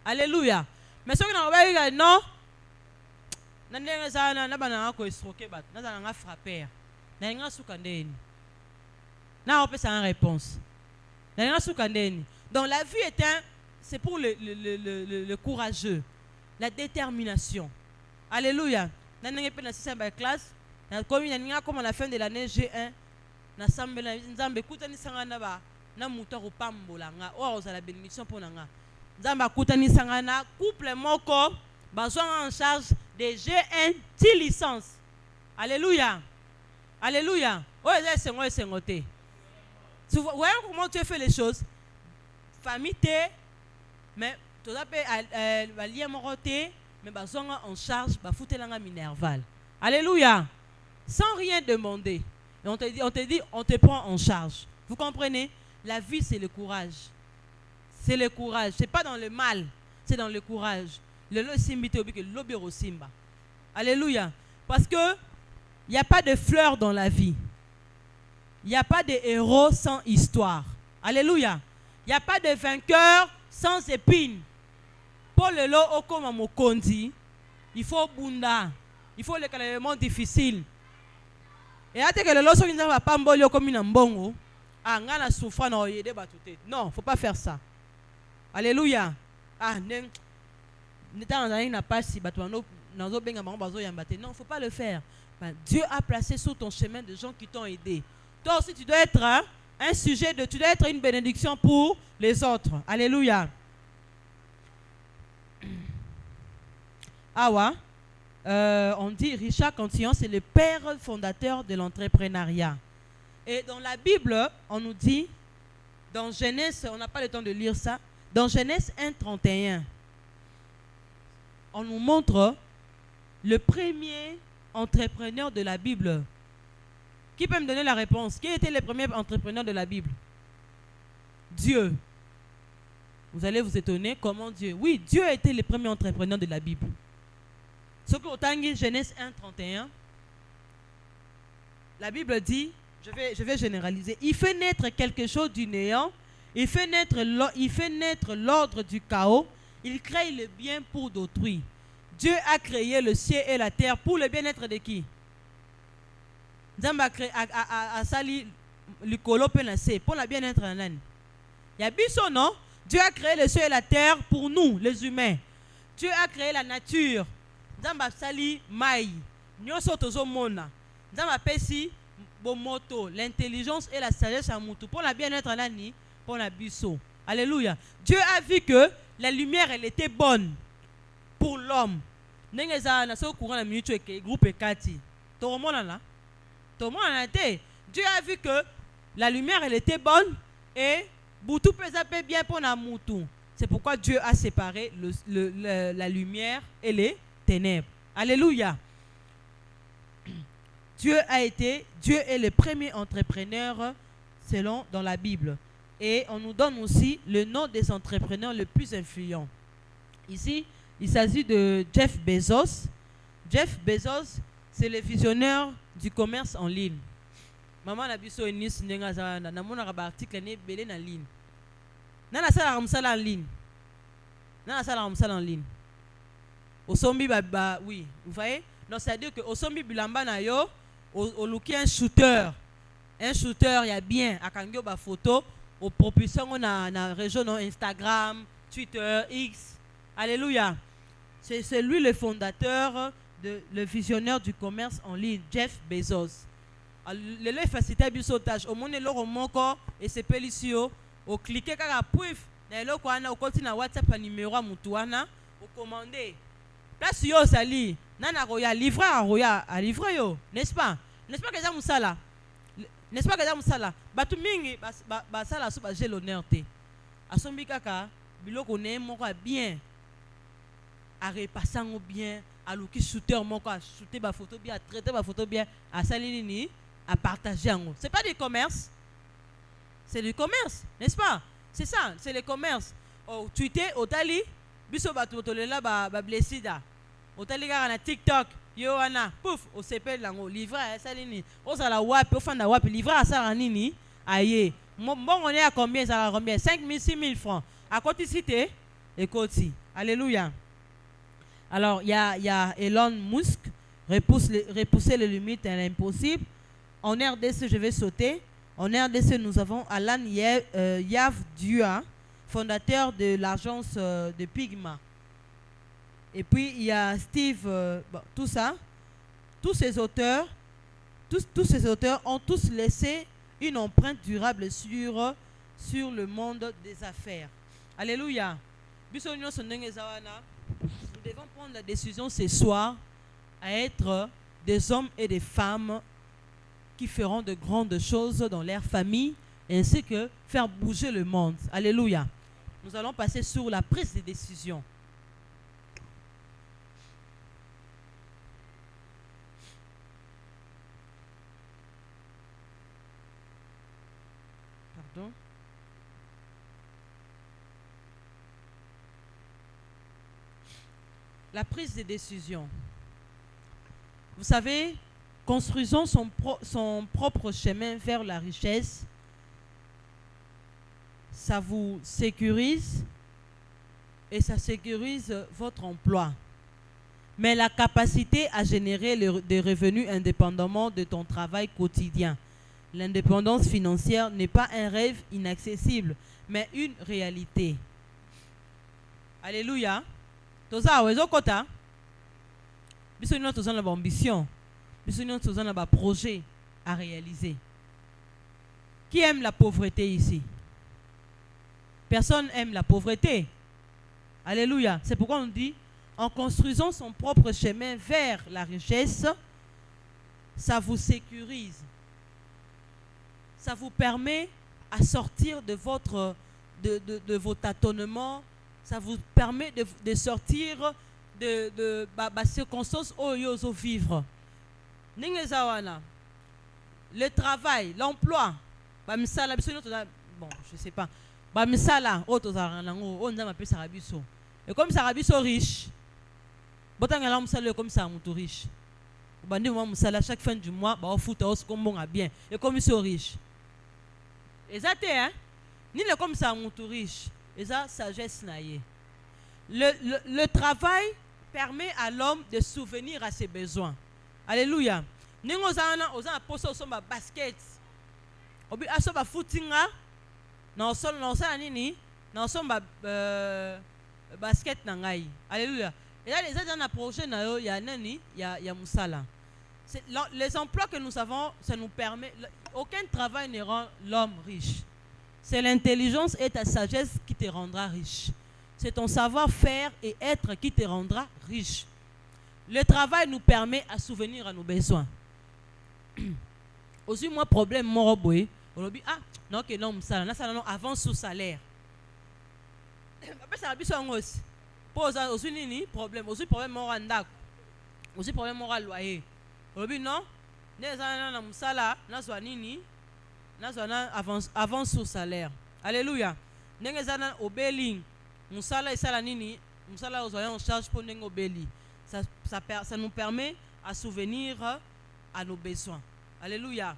Alléluia. Mais ce que na ba non. Na ndenge sana na bana ko estroquer bat. Na za nga frapper. Na nga suka ndeni. Na opesa une réponse. Na nga suka ndeni. Donc la vie est c'est pour le courageux, la détermination. Alléluia. Na ndenge pe na sisa ba classe. Na comme à la fin de l'année G1. Na sambela nzambe kutani sangana ba na muto ko pambola nga o za la bénédiction pour nga. Nzamba kutani sangana couple moko besoin en charge des G1 10 licences. Alléluia. Alléluia. Oh c'est ngoté. Tu vois comment tu fais les choses? Famille té mais tu as ba lien moroté mais besoin en charge ba foutelanga minerval. Alléluia. Sans rien demander. Et on te dit, on te prend en charge. Vous comprenez? La vie, c'est le courage. C'est le courage. C'est pas dans le mal, c'est dans le courage. Alléluia. Parce que il n'y a pas de fleurs dans la vie. Il n'y a pas de héros sans histoire. Alléluia. Il n'y a pas de vainqueur sans épines. Pour le lot okoma mokondi, il faut bunda. Il faut les éléments difficiles. Et à que le loso qui n'a pas mbolio comme une mbongo, ah ngana souffrant na yede batute. Non, faut pas faire ça. Alléluia. Ah n'étant dans une pas si batouano nazo benga bango bazo yambate. Non, faut pas le faire. Dieu a placé sur ton chemin des gens qui t'ont aidé. Toi aussi tu dois être un sujet de, tu dois être une bénédiction pour les autres. Alléluia. Ah ouais. On dit Richard Cantillon, c'est le père fondateur de l'entrepreneuriat. Et dans la Bible, on nous dit, dans Genèse, on n'a pas le temps de lire ça, dans Genèse 1:31, on nous montre le premier entrepreneur de la Bible. Qui peut me donner la réponse? Qui était le premier entrepreneur de la Bible? Dieu. Vous allez vous étonner, comment Dieu? Oui, Dieu était le premier entrepreneur de la Bible. Ce que au Genèse 1:31, la Bible dit, je vais généraliser, il fait naître quelque chose du néant, il fait naître l'ordre du chaos, il crée le bien pour d'autrui. Dieu a créé le ciel et la terre pour le bien-être de qui? Nzamba a sali likolo penase pour le bien-être de l'âne. Il y a biso non? Dieu a créé le ciel et la terre pour nous, les humains. Dieu a créé la nature. Nzamba sali mai nyoso tozo mona. Nzamba pesi bomoto, l'intelligence et la sagesse à mutu pour la bien-être nani pour la biso. Alléluia. Dieu a vu que la lumière elle était bonne pour l'homme. Nengeza na so courant la minute que groupe ekati. To mona là. To mona té. Dieu a vu que la lumière elle était bonne et butu pesa pe bien pour na mutu. C'est pourquoi Dieu a séparé la lumière et les ténèbres. Alléluia. Dieu est le premier entrepreneur selon dans la Bible. Et on nous donne aussi le nom des entrepreneurs les plus influents. Ici, il s'agit de Jeff Bezos. Jeff Bezos, c'est le visionnaire du commerce en ligne. Maman na biso enis ndenga za na mona ba article ne belé na ligne. Nana sala ramsala en ligne. Nana sala ramsala en ligne. Osombi oui, vous voyez? Donc ça veut dire que Osombi bilamba na yo au looké un shooter. Un shooter, il y a bien à kangyo ba photo au propulsion na région Instagram, Twitter, X. Alléluia. C'est lui le fondateur le visionnaire du commerce en ligne, Jeff Bezos. Le facilité bisotage au monde loro moko et c'est pelisio au cliquer kaka puif na eloko wana au continue na WhatsApp a numéro mutuana au commander. Place yo sali nana roya livrer roya a livrer yo, n'est-ce pas? N'est-ce pas que ça musala? N'est-ce pas que ça musala? Batu mingi ba sala so ba j'ai l'honneur té. Asombi kaka biloko ne moko bien a repassango bien a luki shooter moko a shooter ba photo bien, a traiter ba photo bien, a sali ni à partager en haut. C'est pas du commerce. C'est du commerce, n'est-ce pas? C'est ça, c'est le commerce. Au Twitter, au tali, biso batu tolela ba blessida. Au tali gara na TikTok, Yohana, pouf, au CP lango, livre à Salini, au sala wapi, au fanda wapi, livre à Salanini, aïe. Bon, on est à combien, ça va combien? 5 000, 6 000 francs. À côté cité, et côté. Alléluia. Alors, il y a Elon Musk, repousser les limites à l'impossible. En RDC, je vais sauter. En RDC, nous avons Alan Yavdua, fondateur de l'agence de Pigma. Et puis, il y a Steve, tout ça. Tous ces auteurs ont tous laissé une empreinte durable sur le monde des affaires. Alléluia. Nous devons prendre la décision ce soir à être des hommes et des femmes qui feront de grandes choses dans leur famille ainsi que faire bouger le monde. Alléluia. Nous allons passer sur la prise de décision. Pardon. La prise de décision. Vous savez, construisons son propre chemin vers la richesse. Ça vous sécurise et ça sécurise votre emploi. Mais la capacité à générer des revenus indépendamment de ton travail quotidien. L'indépendance financière n'est pas un rêve inaccessible, mais une réalité. Alléluia. Toza wezo kota. Biso nous toza na ba ambition. Biso nous toza na ba projet à réaliser. Qui aime la pauvreté ici? Personne aime la pauvreté. Alléluia. C'est pourquoi on dit en construisant son propre chemin vers la richesse, ça vous sécurise. Ça vous permet à sortir de vos tâtonnements. Ça vous permet de sortir de circonstances où vous allez vivre. Le travail, l'emploi, bon, je ne sais pas. Et comme ça, rabiso riche. Comme ça, riche. Chaque fin du mois, bien. Et comme ils sont riches. Et ça, ni comme ça, riche. Et ça, sagesse naïe. Le travail permet à l'homme de souvenir à ses besoins. Alléluia. Nous avons posé au basket. Obi asoba footing na sol basket na ngai. Alléluia. Et là les autres dans projet na yo ya nani ya musala. Les emplois que nous avons, ça nous permet, aucun travail ne rend l'homme riche. C'est l'intelligence et ta sagesse qui te rendra riche. C'est ton savoir-faire et être qui te rendra riche. Le travail nous permet à souvenir à nos besoins. Aussi, moi, problème, mon boy, on dit, ah, non, que non, ça, non, avant sous salaire. Après, ça a bien son aussi. Pose aussi, nini, problème. Aussi, problème, mon randak. Aussi, problème, mon loyer. On dit, non, n'est-ce pas, n'a nini, avant sous salaire. Alléluia. N'est-ce pas, obéling. Moussala et salanini, Moussala aux en charge pour nous obéir. Ça nous permet à souvenir à nos besoins. Alléluia.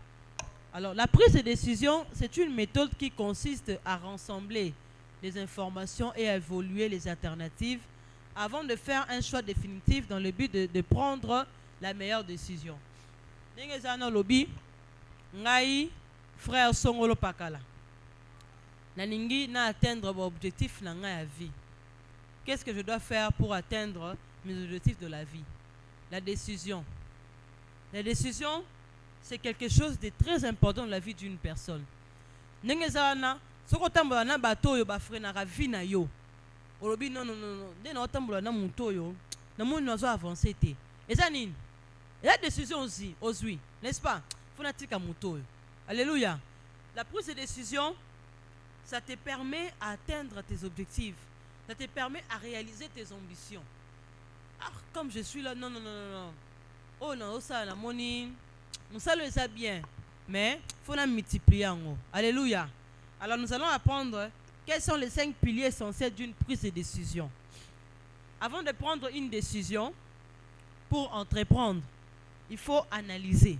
Alors, la prise de décision, c'est une méthode qui consiste à rassembler les informations et à évaluer les alternatives avant de faire un choix définitif dans le but de prendre la meilleure décision. N'engezana lobby, ngai frère Songolo Pakala. Naningi na atteindre mon objectif na ngai à vie. Qu'est-ce que je dois faire pour atteindre mes objectifs de la vie? La décision. La décision, c'est quelque chose de très important dans la vie d'une personne. N'engezana, soko tambola na bato yo ba frère na vie na yo. Olobi non. Dès na tambola na muto yo, na moni nazo avancer té. Et ça nini? Et la décision aussi, n'est-ce pas? Faut na tika muto yo. Alléluia. La prise de décision, ça te permet à atteindre tes objectifs. Ça te permet à réaliser tes ambitions. Ah, comme je suis là, non. Oh non, ça, la monnaie, ça le sait bien. Mais il faut la multiplier en haut. Alléluia. Alors nous allons apprendre quels sont les 5 piliers essentiels d'une prise de décision. Avant de prendre une décision, pour entreprendre, il faut analyser.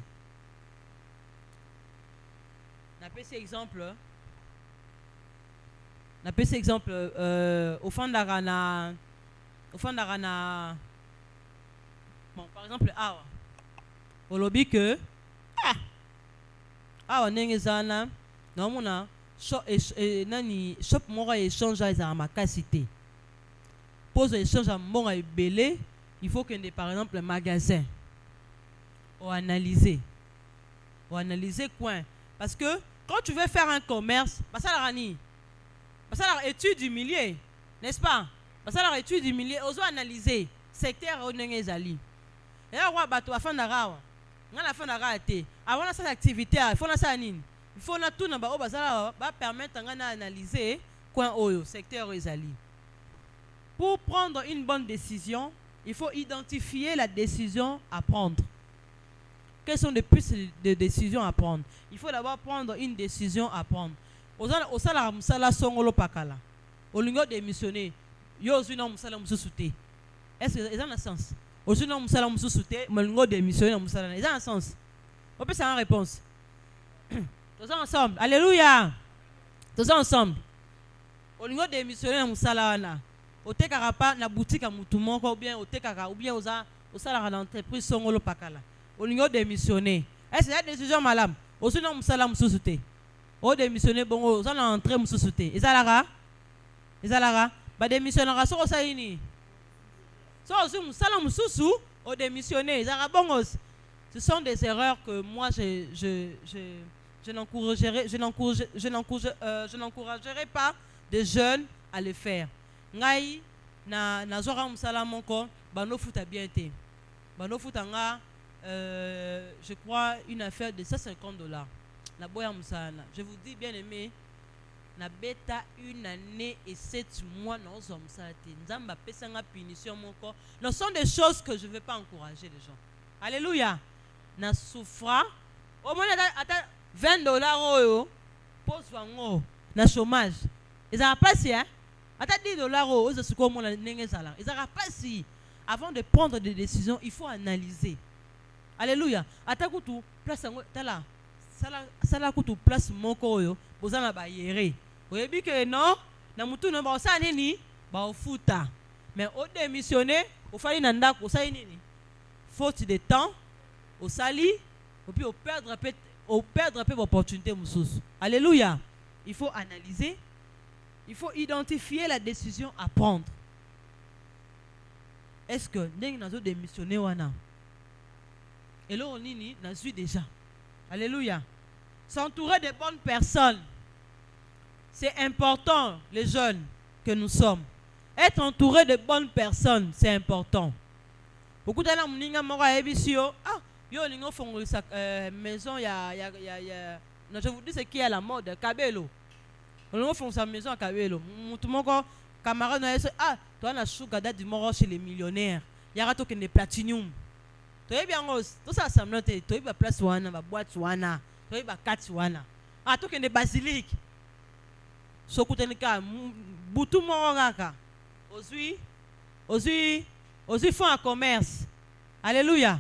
On appelle cet exemple. Au fond d'Arana. Bon, par exemple, au lobby que nengezana namuna shop mora échange à ma capacité. Pose échange à mon belé, il faut que par exemple le magasin ou analyser quoi, parce que quand tu veux faire un commerce, ça la étude du milieu, n'est-ce pas? Ça la étude du milieu, oso analyser secteur onengezali. Et là on bato afin d'arawa. La fin d'arrêter. Avant cette activité, il faut ça nini. Il faut na tout na ba obazala ba permettre ngana analyser coin oyo secteur ezali. Pour prendre une bonne décision, il faut identifier la décision à prendre. Quelles sont les pistes de décision à prendre? Il faut d'abord prendre une décision à prendre. Au sala musala songolo pakala. Au lingo démissionner. Yo zuna musala mususute. Est-ce que ça a un sens? Aujourd'hui, nous allons nous soutenir, mais nous allons démissionner. Ils ont un sens. On peut faire une réponse. Tous ensemble. Alléluia. Tous ensemble. Au niveau démissionner, nous allons au tekarapa na boutique à Moutoumoko ou bien au tekara ou bien au salaire d'entreprise Songolo Pakala. Au niveau démissionner. Est-ce que c'est une décision madame? Aujourd'hui, nous allons nous soutenir. Au démissionner, bon, nous allons entrer nous soutenir. Ils allaient ba démissionner à ce que ini. Ce sont des erreurs que moi je n'encouragerai pas des jeunes à le faire. Ngai na zora musala monko bano futa bien té. Bano futa nga je crois une affaire de $150. La boya musala. Je vous dis bien aimé, na beta 1 année et 7 mois dans ce Nzamba pesanga punition mon corps. Ce sont des choses que je ne vais pas encourager les gens. Alléluia. Na souffra. Au moins $20 oyo pose wango na chômage. Ils ont pas si hein. Ata $10 oyo ce qu'on mona nenge sala. Ils ont pas si avant de prendre des décisions, il faut analyser. Alléluia. Ata kutu place tala. Sala kutu place moko oyo bozana ba yere. Vous voyez que non, na mutu no ba sa nini ba ofuta. Mais au démissionner, au fali nanda ko sa nini. Faute de temps, au sali, et puis au perdre peu d'opportunités mususu. Alléluia. Il faut analyser, il faut identifier la décision à prendre. Est-ce que ndenge nazo démissionner wana? Et là on nini na suis déjà. Alléluia. S'entourer de bonnes personnes. C'est important, les jeunes que nous sommes. Être entouré de bonnes personnes, c'est important. Beaucoup de gens m'ont yo lingo font sa maison je vous dis ce qui est à la mode, Kabelo. Lingo font sa maison à Kabelo. Mon camarade toi na sugar daddy moro chez les millionnaires. Il y a rato que des platinum. Toi bien rose, tout ça ça note, toi ba place wana, ba boîte wana, toi ba kat wana. Toi que des basilic. Sokutenika butu moraka aussi font un commerce. Alléluia.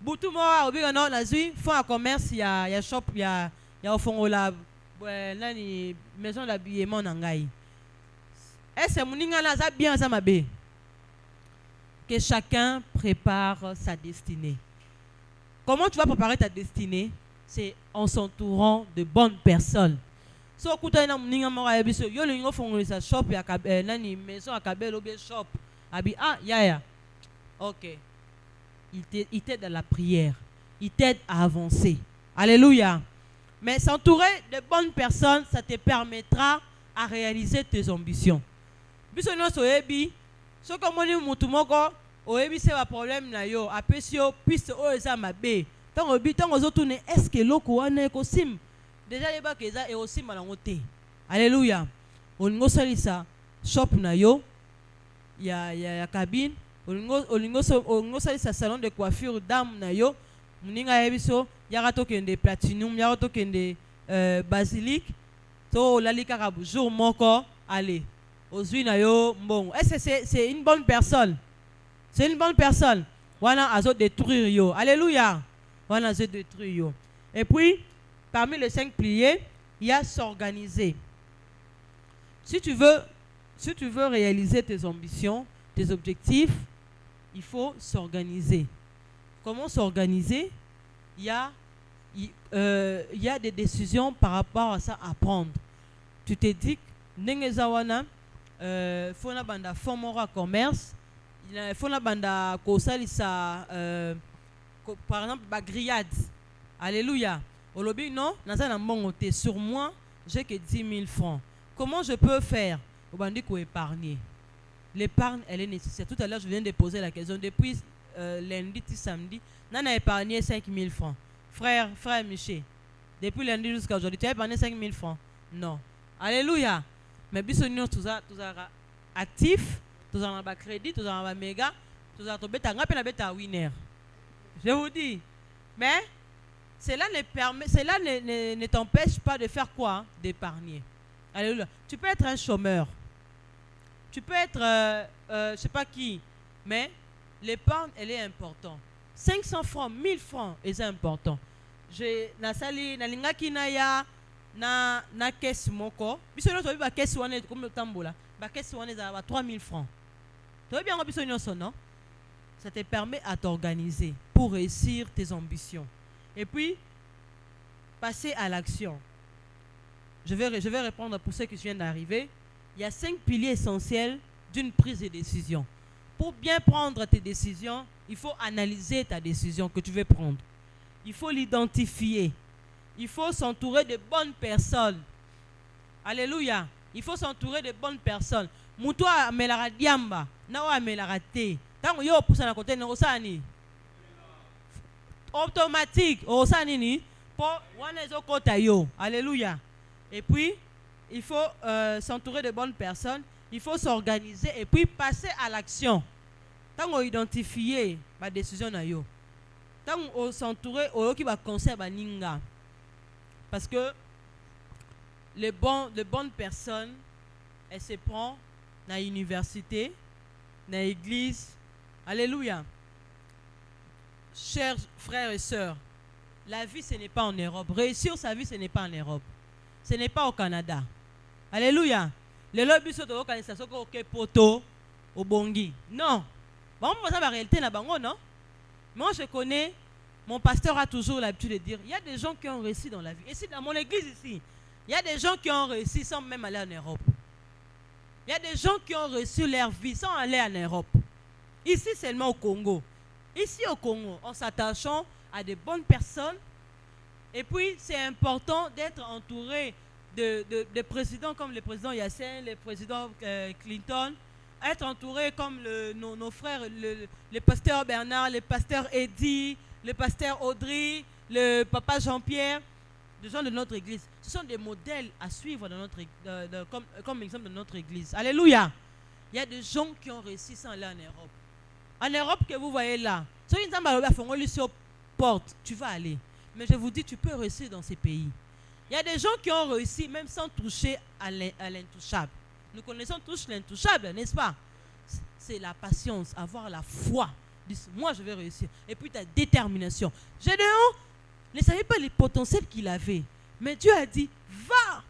Butu mora obi non nazui font un commerce, il y a shop, il y a au fond la nani maison d'habillement nangai. Est-ce que muninga na za bien ça mabe? Que chacun prépare sa destinée. Comment tu vas préparer ta destinée? C'est en s'entourant de bonnes personnes. So kuta na mninga mora ebiso yo lingo fongoli sa shop ya nani maison à Kabelo bien shop abi ya OK, il t'aide dans la prière, il t'aide à avancer. Alléluia. Mais s'entourer de bonnes personnes, ça te permettra à réaliser tes ambitions. Biso no so ebi so comme on mutu moko o ebi c'est un problème na yo apesio piste o eza mabe tango bi tango zo tourner est-ce que loko wana ko sim déjà les bacs et aussi malangoté. Alléluia. On salisa shop na yo ya cabine on salisa salon de coiffure dame na yo muninga ebiso ya to kende platinum ya to kende basilic to lalika ka jour moko allez ozui na yo bon est-ce que c'est une bonne personne? C'est une bonne personne. wana azo détruire yo. Alléluia. Wana azo détruire yo. Et puis parmi les 5 piliers, il y a s'organiser. Si tu veux réaliser tes ambitions, tes objectifs, il faut s'organiser. Comment s'organiser? Il y a des décisions par rapport à ça à prendre. Tu te dis, Nengezawana, fona banda formora commerce, fona banda kosalisa, par exemple, grillade. Alléluia. Olobi, non, sur moi, j'ai que 10 000 francs. Comment je peux faire? Obandi ko épargner. L'épargne, elle est nécessaire. Tout à l'heure, je viens de poser la question. Depuis lundi et samedi, on a épargné 5 000 francs. Frère Miché, depuis lundi jusqu'à aujourd'hui, tu as épargné 5 000 francs? Non. Alléluia. Mais bisogno tout ça actif, tout ça en crédit, tout ça en méga, tout ça en bêta winner. Je vous dis. Mais cela ne t'empêche pas de faire quoi? Hein? D'épargner. Alléluia. Tu peux être un chômeur. Tu peux être, je sais pas qui, mais l'épargne, elle est importante. 500 francs, 1000 francs, c'est important. Na sali, na lingaki na ya, na caisse moko. Bisogno to ba caisse wane comme tambola. Ba caisse wane za 3000 francs. Tu bien bisogno son non? Ça te permet à t'organiser pour réussir tes ambitions. Et puis passer à l'action. Je vais répondre pour ceux qui viennent d'arriver. Il y a 5 piliers essentiels d'une prise de décision. Pour bien prendre tes décisions, il faut analyser ta décision que tu veux prendre. Il faut l'identifier. Il faut s'entourer de bonnes personnes. Alléluia. Il faut s'entourer de bonnes personnes. Muto amelara diamba, na amelara te. Tango yo poussa na côté na osani. Automatique, osani ni pour wana ezokota yo. Alléluia. Et puis il faut s'entourer de bonnes personnes, il faut s'organiser et puis passer à l'action. Tant qu'on identifie ma décision na yo, tant qu'on s'entourer au qui va conseiller ba ninga, parce que les bonnes personnes, elles se prennent dans l'université, dans l'église. Alléluia. Chers frères et sœurs, la vie ce n'est pas en Europe. Réussir sa vie ce n'est pas en Europe. Ce n'est pas au Canada. Alléluia. Les lobbies sont au Canada, c'est au Poto, au Bongi. Non. Bon, on va la réalité là-bas, non? Moi, je connais, mon pasteur a toujours l'habitude de dire, il y a des gens qui ont réussi dans la vie. Ici, dans mon église, ici, il y a des gens qui ont réussi sans même aller en Europe. Il y a des gens qui ont reçu leur vie sans aller en Europe. Ici, seulement au Congo. Ici, au Congo, en s'attachant à des bonnes personnes. Et puis, c'est important d'être entouré de présidents comme le président Yassine, le président Clinton, être entouré comme nos frères, le pasteur Bernard, le pasteur Eddie, le pasteur Audrey, le papa Jean-Pierre, des gens de notre église. Ce sont des modèles à suivre dans notre, comme exemple de notre église. Alléluia. Il y a des gens qui ont réussi sans aller en Europe. En Europe que vous voyez là, si une porte, tu vas aller. Mais je vous dis, tu peux réussir dans ces pays. Il y a des gens qui ont réussi même sans toucher à l'intouchable. Nous connaissons tous l'intouchable, n'est-ce pas? C'est la patience, avoir la foi. Moi, je vais réussir. Et puis ta détermination. Gédéon ne savait pas les potentiels qu'il avait. Mais Dieu a dit, va.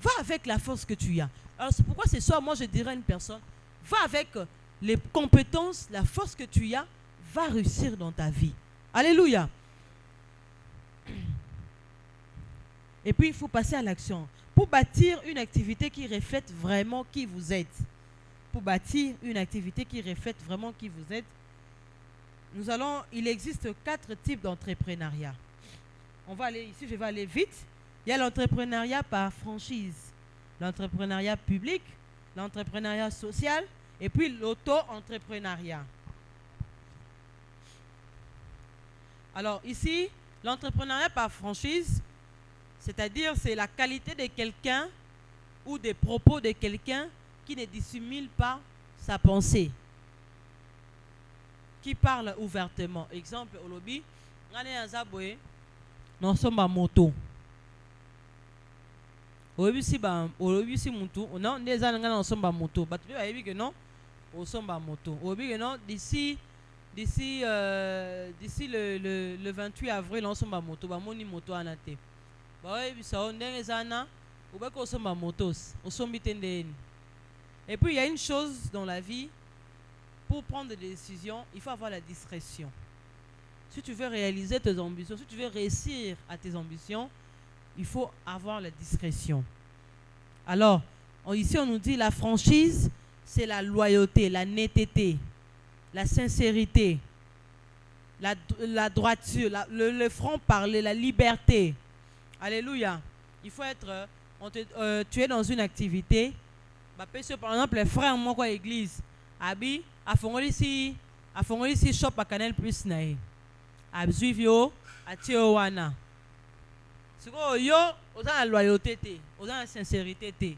Va avec la force que tu as. Alors c'est pourquoi ce soir, moi je dirais à une personne, va avec les compétences, la force que tu as, va réussir dans ta vie. Alléluia. Et puis il faut passer à l'action. Pour bâtir une activité qui reflète vraiment qui vous êtes. Pour bâtir une activité qui reflète vraiment qui vous êtes, il existe 4 types d'entrepreneuriat. On va aller ici, je vais aller vite. Il y a l'entrepreneuriat par franchise, l'entrepreneuriat public, l'entrepreneuriat social et puis l'auto-entrepreneuriat. Alors ici, l'entrepreneuriat par franchise, c'est-à-dire c'est la qualité de quelqu'un ou des propos de quelqu'un qui ne dissimule pas sa pensée, qui parle ouvertement. Exemple, au lobby, nous sommes à moto. Au lobby, si moto, non, nous sommes à moto. Mais tu peux que non, nous sommes à moto. Au lobby, non, d'ici d'ici le 28 avril, on somba moto, ba moni moto anate. Ba ouais, bisa on ndenge zana, ou ba ko somba motos, on sombi tendeni. Et puis il y a une chose dans la vie, pour prendre des décisions, il faut avoir la discrétion. Si tu veux réaliser tes ambitions, si tu veux réussir à tes ambitions, il faut avoir la discrétion. Alors, ici on nous dit la franchise, c'est la loyauté, la netteté, la sincérité, la droiture, le franc-parler, la liberté. Alléluia. Il faut être, tu es dans une activité, par exemple les frères, moi quoi église, abi, a fongoli si shop à Canal Plus nae, a suivio, a tiowana. Ce que yo, aux la loyauté té, aux la sincérité té.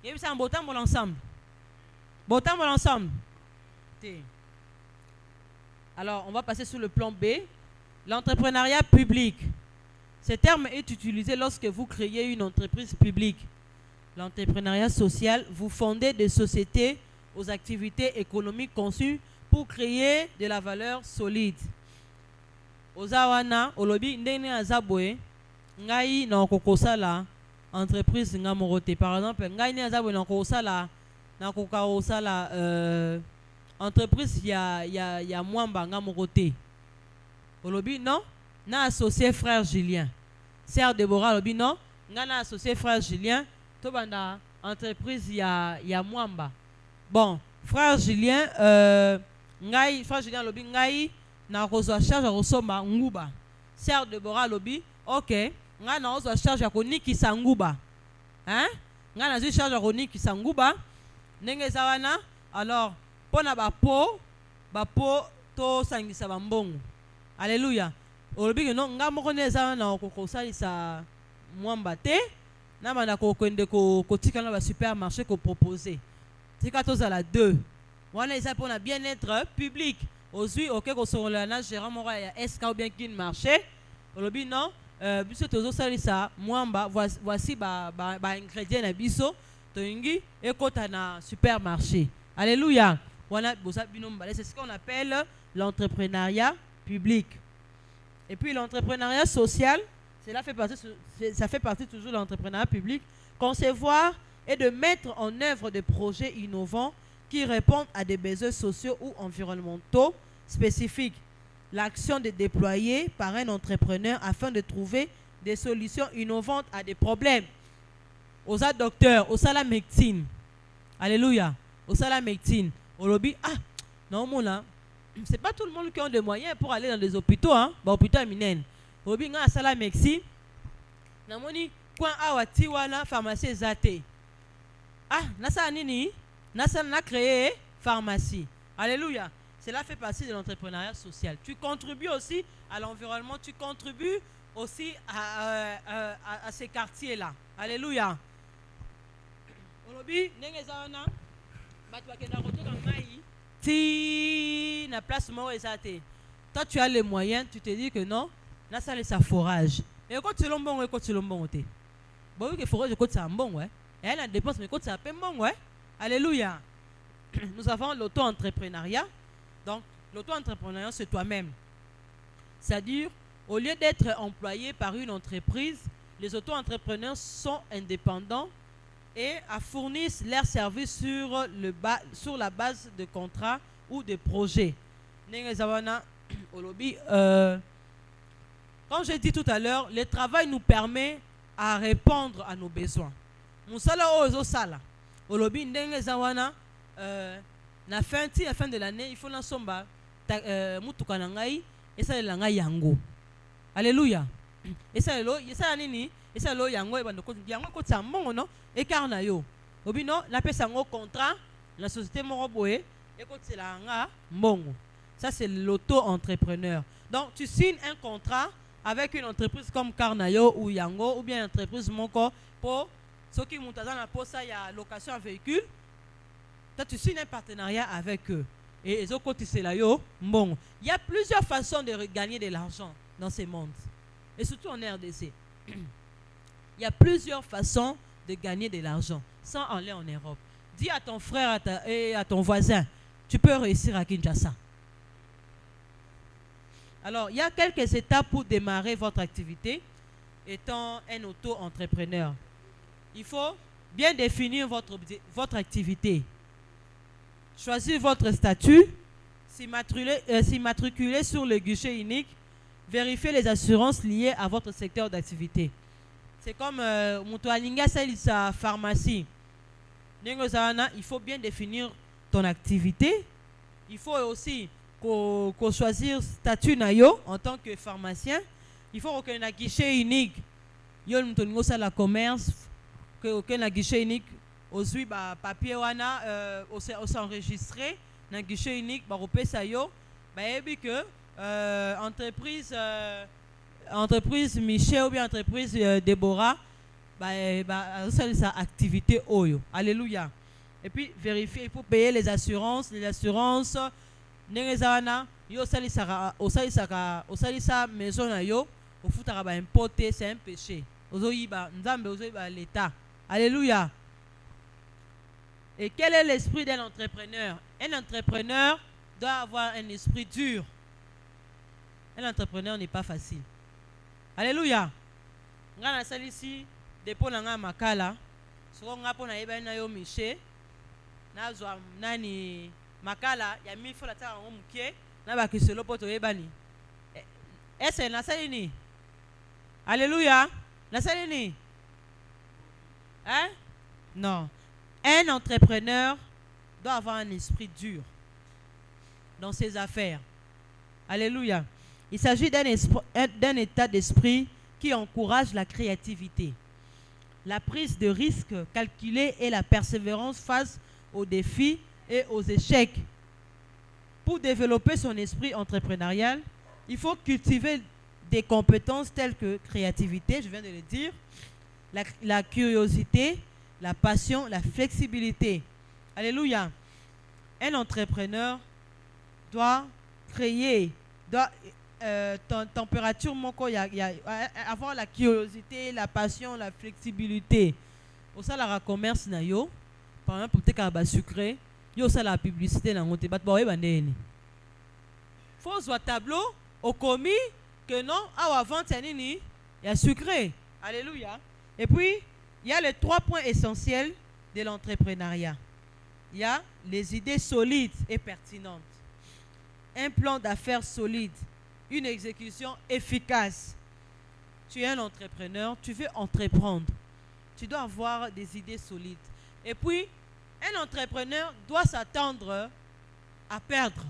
Et puis c'est un beau temps pour l'ensemble. Beau temps pour l'ensemble. Alors, on va passer sur le plan B. L'entrepreneuriat public. Ce terme est utilisé lorsque vous créez une entreprise publique. L'entrepreneuriat social, vous fondez des sociétés aux activités économiques conçues pour créer de la valeur solide. Ozawana, olobi ndene azabwe, ngai na kokosala entreprise nga morote. Par exemple, ngai ne azabwe na kokosala entreprise ya mwamba nga morote. Olobi non, na associé frère Julien. Sœur Déborah olobi non, nga na associé frère Julien, to banda entreprise ya mwamba. Bon, frère Julien frère Julien olobi ngai na kozwa charge ya kosomba nguba. Sœur Déborah olobi OK, nga na kozwa charge ya konikisa nguba. Hein? Nga na zwi charge ya konikisa nguba. Ndenge eza wana, alors pona bapo to sangisa bambongo. Alléluia. Olobi que non nga moko neza na kokosalisa mwamba te, na banda kokende kotika na ba supermarché ko proposer. Tika to za la 2. Wana eza pona bien-être public. Ozui OK ko songola na gérant moko ya SK ou bien kin marché. Olobi non, biso tozo salisa mwamba, voici ba ingrédients na biso. Toingi ekota na supermarché. Alléluia. C'est ce qu'on appelle l'entrepreneuriat public. Et puis l'entrepreneuriat social, ça fait partie toujours de l'entrepreneuriat public. Concevoir et de mettre en œuvre des projets innovants qui répondent à des besoins sociaux ou environnementaux spécifiques. L'action de déployer par un entrepreneur afin de trouver des solutions innovantes à des problèmes. Aux docteurs, aux la médecine. Alléluia. Aux la médecine. Au lobby, non, mon c'est pas tout le monde qui a des moyens pour aller dans les hôpitaux, hein. Bah, hôpitaux minen. Au lobby, à la médecine. Namoni, quoi, awati wana pharmacie zate. Nasa nini, nasa na créé pharmacie. Alléluia. Cela fait partie de l'entrepreneuriat social. Tu contribues aussi à l'environnement, tu contribues aussi à ces quartiers-là. Alléluia. Olobi ndenge zawana batu bakenda kotoka mai ti na place moko ezate. Toi tu as les moyens, tu te dis que non, na ça les forage. Et quand tu lombongo te. Bon oui que forage côté ça bon ouais. Et elle a dépense mais côté ça pe bon ouais. Alléluia. Nous avons l'auto-entrepreneuriat. Donc l'auto-entrepreneuriat c'est toi-même. C'est-à-dire au lieu d'être employé par une entreprise, les auto-entrepreneurs sont indépendants et fournissent leurs services sur la base de contrats ou de projets. Comme j'ai dit tout à l'heure, le travail nous permet à répondre à nos besoins. La fin de l'année, il faut la somba et ça la yango. Alléluia. Et ça nini? Et ça lo yango e bando yango ko tsambongo no e karna yo. Obi no la pesa ngo contrat la société moko boye e ko tsela nga mbongo. Ça c'est l'auto-entrepreneur. Donc tu signes un contrat avec une entreprise comme Carnayo ou Yango ou bien une entreprise moko pour ceux qui montent dans la poste ya location à véhicule. Toi tu signes un partenariat avec eux et ils ont cotisé là yo mbongo. Il y a plusieurs façons de gagner de l'argent dans ce monde. Et surtout en RDC. Il y a plusieurs façons de gagner de l'argent sans aller en Europe. Dis à ton frère et à ton voisin, tu peux réussir à Kinshasa. Alors, il y a quelques étapes pour démarrer votre activité étant un auto-entrepreneur. Il faut bien définir votre activité. Choisir votre statut, s'immatriculer sur le guichet unique, vérifier les assurances liées à votre secteur d'activité. C'est comme Mutualinga sa pharmacie. Il faut bien définir ton activité. Il faut aussi qu'on choisir statut nayo en tant que pharmacien. Il faut qu'on ait un guichet unique. Yo nous la commerce que un guichet unique aussi papier wana s'enregistrer dans guichet unique ba repesa yo ba ebi que entreprise Michel ou bien entreprise Déborah ça sa activité oyo. Alléluia. Et puis vérifier, il faut payer les assurances nengezana yo salisaka osalisa maison na yo ofutaka ba importer, c'est un péché. Ozoyiba nzambe ozoyiba l'état. Alléluia. Et quel est l'esprit d'un entrepreneur? Un entrepreneur doit avoir un esprit dur. Un entrepreneur n'est pas facile. Alléluia. Ngana salisi depo na nga makala soko nga po na yeba na yo miche na zwa nani makala ya 1000 fois la tala ngo mukie na ba kiselo poto yebani ese na salini. Alléluia. Na salini. Hein? Non. Un entrepreneur doit avoir un esprit dur dans ses affaires. Alléluia. Il s'agit d'un état d'esprit qui encourage la créativité, la prise de risques calculée et la persévérance face aux défis et aux échecs. Pour développer son esprit entrepreneurial, il faut cultiver des compétences telles que créativité, je viens de le dire, la curiosité, la passion, la flexibilité. Alléluia. Un entrepreneur doit créer, température avoir la curiosité, la passion, la flexibilité. Au ça la commerce na yo, par exemple peut-être ba sucré, yo ça la publicité na ngote bat ba bandeni. Faut soit tableau au commis que non avant nini il y a sucré. Alléluia. Et puis il y a les 3 points essentiels de l'entrepreneuriat. Il y a les idées solides et pertinentes, un plan d'affaires solide, une exécution efficace. Tu es un entrepreneur, tu veux entreprendre. Tu dois avoir des idées solides. Et puis, un entrepreneur doit s'attendre à perdre.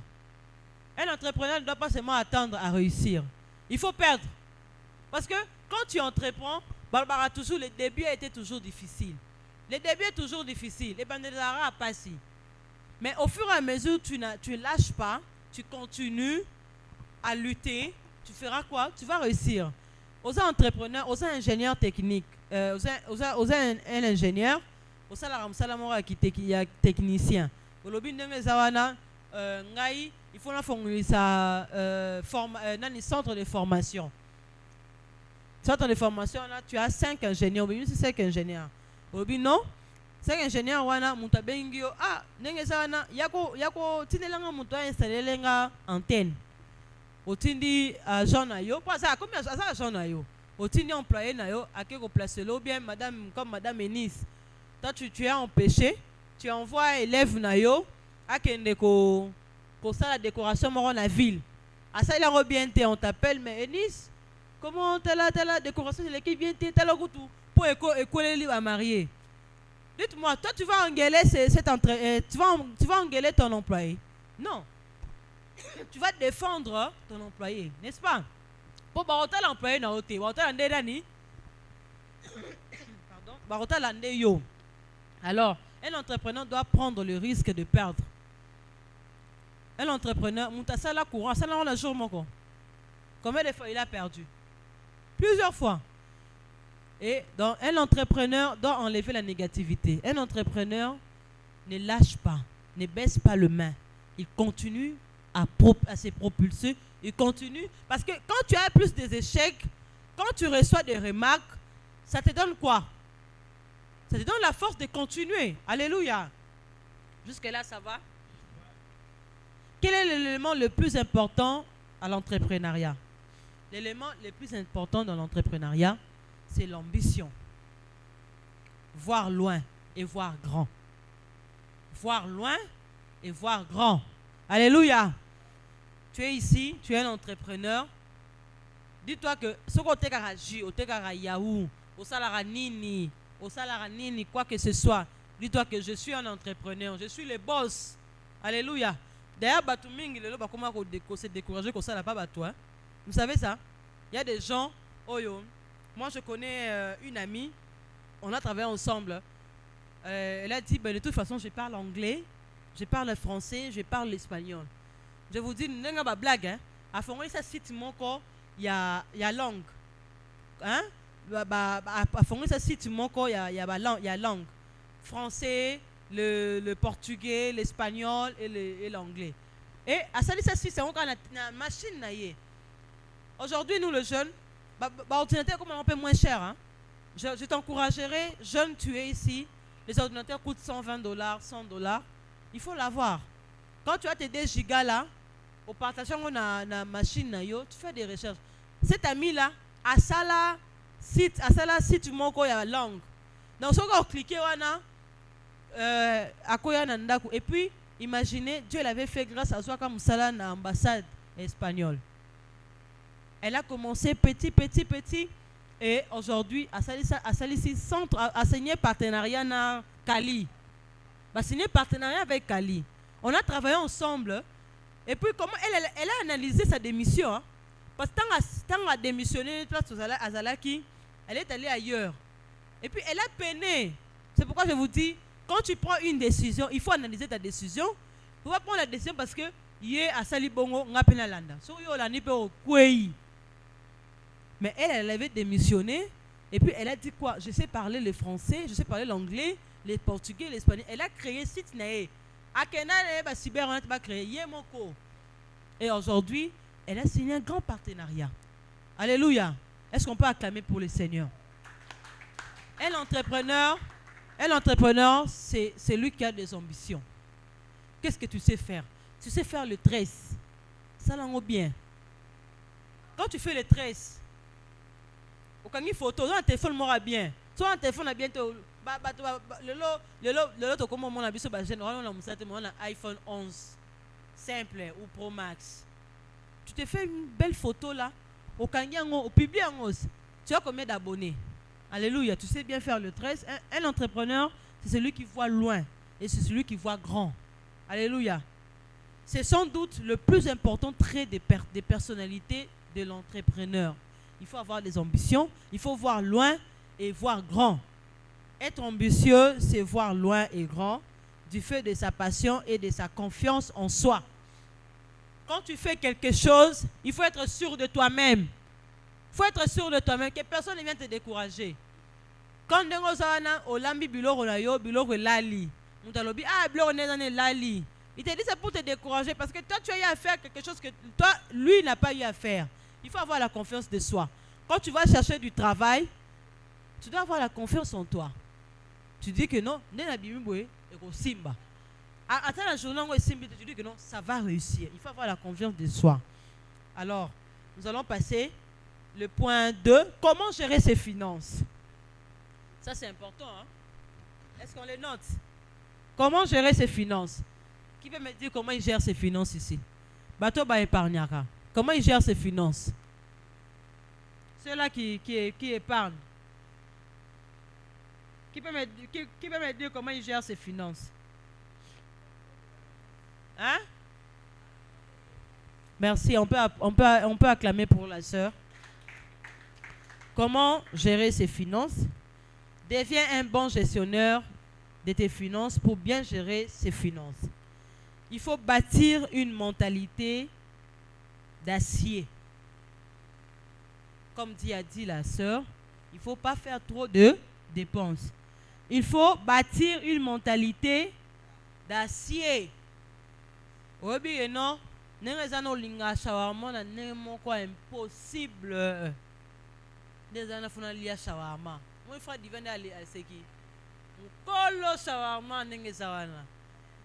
Un entrepreneur ne doit pas seulement attendre à réussir. Il faut perdre. Parce que quand tu entreprends, Barbara, toujours, le début a été toujours difficile. Le début est toujours difficile. Et Bandezara a passé. Mais au fur et à mesure, tu ne lâches pas, tu continues à lutter, tu feras quoi? Tu vas réussir. Aux entrepreneurs, aux ingénieurs techniques, aux un ingénieur, aux salamora qui est technicien. Au lobby de Mezawana, il faut un centre de formation. Centre de formation, là, tu as 5 ingénieurs. Oui, c'est 5 ingénieurs. Au lobby, non? 5 ingénieurs, wana, mutabengio, nengezawana, yako, tinelanga muto installé lenga antenne. Otindi agent na yo, pas ça, combien ça agent na yo? Otindi employé na yo, à qui placer l'eau bien, madame, comme madame Ennis. Toi, tu as empêché, tu envoies élève na yo, à kende ko ça la décoration dans la ville. À ça, il a bien été, on t'appelle, mais Ennis, comment t'as la décoration de l'équipe bien été, t'as le goût pour écoler lui à marier. Dites-moi, toi, tu vas engueuler tu vas engueuler ton employé? Non. Tu vas défendre ton employé, n'est-ce pas? Pour baroter l'employé na ote, baroter l'ande dani. Pardon, baroter l'ande yo. Alors, un entrepreneur doit prendre le risque de perdre. Un entrepreneur, ça la courant, ça la jour mon. Combien de fois il a perdu? Plusieurs fois. Et donc, un entrepreneur doit enlever la négativité. Un entrepreneur ne lâche pas, ne baisse pas le main. Il continue à se propulser. Il continue. Parce que quand tu as plus des échecs, quand tu reçois des remarques, ça te donne quoi? Ça te donne la force de continuer. Alléluia. Jusque-là, ça va? Quel est l'élément le plus important à l'entrepreneuriat. L'élément le plus important dans l'entrepreneuriat, c'est l'ambition. Voir loin et voir grand. Voir loin et voir grand. Alléluia. Tu es ici, tu es un entrepreneur. Dis-toi que ce côté Karaji, au Tekara Yahoo, au Salaranini, quoi que ce soit, dis-toi que je suis un entrepreneur, je suis le boss. Alléluia. D'ailleurs, Batuming, il est là, comment se décourager comme ça, là, pas toi. Vous savez ça? Il y a des gens, moi je connais une amie, on a travaillé ensemble. Elle a dit, de toute façon, je parle anglais, je parle français, je parle l'espagnol. Je vous dis, n'est pas blague, hein? À fond, ça cite mon corps, il y a langue. Hein? À fond, ça cite mon corps, il y a langue. Français, le portugais, l'espagnol et l'anglais. Et à ça, c'est encore une machine. Aujourd'hui, nous, les jeunes, ordinateur comme un peu moins cher. Hein? Je t'encouragerai, jeune, tu es ici. Les ordinateurs coûtent $120, $100. Il faut l'avoir. Quand tu as tes 2 gigas là, au partage de la machine, tu fais des recherches. Cet ami-là, à ça là, site mon il y a la langue. Donc, si on clique, et puis, imaginez, Dieu l'avait fait grâce à soi comme ça dans l'ambassade espagnole. Elle a commencé petit. Et aujourd'hui, à Salisi centre, a signé partenariat avec Cali. A signé partenariat avec Cali. On a travaillé ensemble. Et puis, comment elle a analysé sa démission. Hein? Parce que tant qu'elle a démissionné, à Zalaki, elle est allée ailleurs. Et puis, elle a peiné. C'est pourquoi je vous dis, quand tu prends une décision, il faut analyser ta décision. Il ne faut pas prendre la décision parce que hier à Salibongo, on a peine à l'anda. Mais elle avait démissionné. Et puis, elle a dit quoi? Je sais parler le français, je sais parler l'anglais, le portugais, l'espagnol. Elle a créé site naé. Et aujourd'hui, elle a signé un grand partenariat. Alléluia. Est-ce qu'on peut acclamer pour le Seigneur? Un entrepreneur, c'est lui qui a des ambitions. Qu'est-ce que tu sais faire? Tu sais faire le tresse. Ça l'en bien. Quand tu fais le tresse, au cas où photo, un téléphone m'aura bien. Soit un téléphone a bientôt. Le lot comme on a vu sur la génération, on a iPhone 11 simple ou Pro Max. Tu te fais une belle photo là, au public, tu as combien d'abonnés? Alléluia, tu sais bien faire le tresse. Un entrepreneur, c'est celui qui voit loin et c'est celui qui voit grand. Alléluia. C'est sans doute le plus important trait des personnalités de l'entrepreneur. Il faut avoir des ambitions, il faut voir loin et voir grand. Être ambitieux, c'est voir loin et grand du fait de sa passion et de sa confiance en soi. Quand tu fais quelque chose, il faut être sûr de toi-même. Il faut être sûr de toi-même, que personne ne vienne te décourager. Quand on lambi biloko na yo, biloko lali. Il te dit c'est pour te décourager parce que toi tu as eu à faire quelque chose que toi, lui n'a pas eu à faire. Il faut avoir la confiance de soi. Quand tu vas chercher du travail, tu dois avoir la confiance en toi. Tu dis que non, simba. Attends la journée où tu dis que non, ça va réussir. Il faut avoir la confiance de soi. Alors, nous allons passer le point 2. Comment gérer ses finances? Ça, c'est important. Hein? Est-ce qu'on les note? Comment gérer ses finances? Qui peut me dire comment il gère ses finances ici? Bateau ba épargnaka. Comment il gère ses finances? Ceux-là qui épargnent. Qui peut me dire comment il gère ses finances? Hein? Merci, on peut acclamer pour la sœur. Comment gérer ses finances? Deviens un bon gestionnaire de tes finances pour bien gérer ses finances. Il faut bâtir une mentalité d'acier. Comme a dit la sœur, il ne faut pas faire trop de dépenses. Il faut bâtir une mentalité d'acier. Oui, non? Impossible. Des années font lier shawarma. Moi frère divin aller à ce qui. Kolo shawarma n'engue sawana.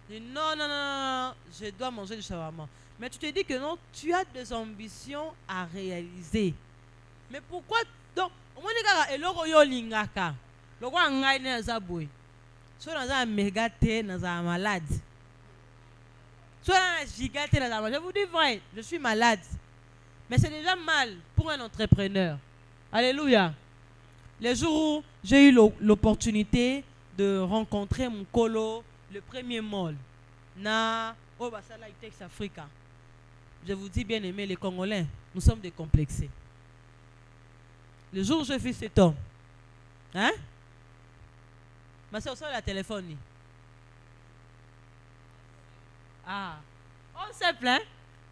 Non, je dois manger du shawarma. Mais tu te dis que non, tu as des ambitions à réaliser. Mais pourquoi donc on dit que eloko yo lingaka. Loko ngai na zabwe. So dans un méga thé dans un malade. So dans un giga thé dans un malade. Je vous dis vrai, je suis malade. Mais c'est déjà mal pour un entrepreneur. Alléluia. Les jours où j'ai eu l'opportunité de rencontrer mon colo, le premier mall, na Obasala Itex Africa. Je vous dis bien aimé, les Congolais, nous sommes décomplexés. Le jour où je vis cet homme, hein? Ma soeur, sur la téléphone. Ah, on s'est plaint.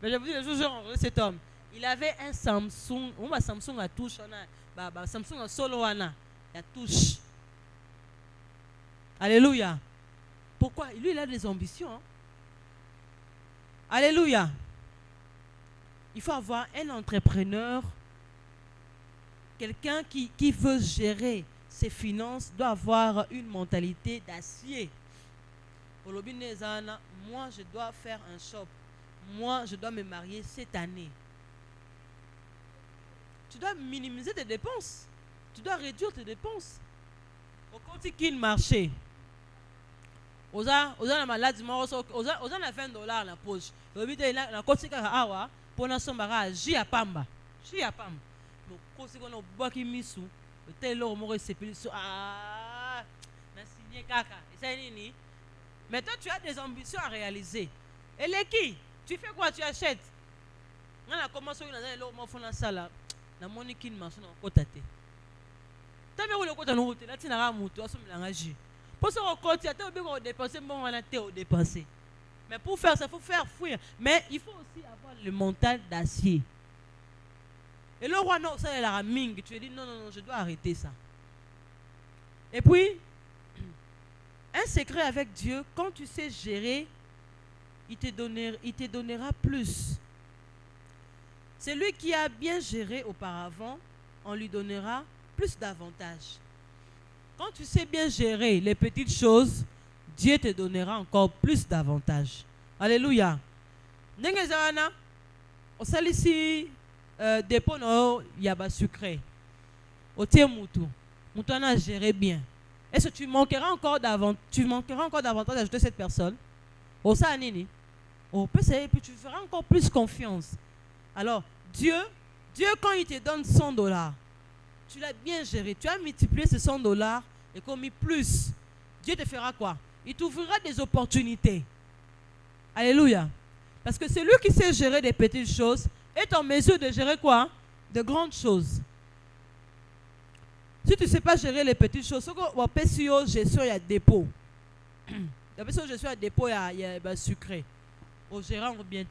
Mais je vous dis, le jour où j'ai rencontré cet homme, il avait un Samsung. On va Samsung à touche. Samsung à solo. Il a touche. Alléluia. Pourquoi? Lui, il a des ambitions. Hein? Alléluia. Il faut avoir un entrepreneur, quelqu'un qui veut gérer ses finances, doit avoir une mentalité d'acier. Moi, je dois faire un shop. Moi, je dois me marier cette année. Tu dois minimiser tes dépenses. Tu dois réduire tes dépenses. Au compte qui marché. Aux a malade, aux a 20 dollars dans la poche. Au bout de la côté awa pour na sombara ji apamba. Ji apamba. Donc quand on a bois qui misu, le tel lo mo resepeli so na signé kaka. Et ça nini? Mais toi tu as des ambitions à réaliser. Et les qui? Tu fais quoi? Tu achètes. On a commencé dans un lo mo fona sala. Na moni kin marché na kota te. Tabe ko le kota no hotel, la tina ra mutu asomela ji. Pour se recompter, tu as dépenser, bon, on a dépensé. Mais pour faire ça, il faut faire fuir. Mais il faut aussi avoir le mental d'acier. Et le roi, non, ça, il a ming. Tu lui dis, non, je dois arrêter ça. Et puis, un secret avec Dieu, quand tu sais gérer, il te donnera plus. Celui qui a bien géré auparavant, on lui donnera plus d'avantages. Quand tu sais bien gérer les petites choses, Dieu te donnera encore plus d'avantages. Alléluia. Nengezana, au salisi dépôt no yaba sucré. Au tie moutou. Moutou a géré bien. Est-ce que tu manqueras encore davantage d'ajouter cette personne? Au sanini. Au PC, et puis tu feras encore plus confiance. Alors, Dieu quand il te donne 100 dollars, tu l'as bien géré, tu as multiplié ces 100 dollars et commis plus. Dieu te fera quoi? Il t'ouvrira des opportunités. Alléluia. Parce que celui qui sait gérer des petites choses est en mesure de gérer quoi? De grandes choses. Si tu ne sais pas gérer les petites choses, il y a gestion, il y a dépôt. La gestion, il y a dépôt, il y a sucré. Au gérant bien.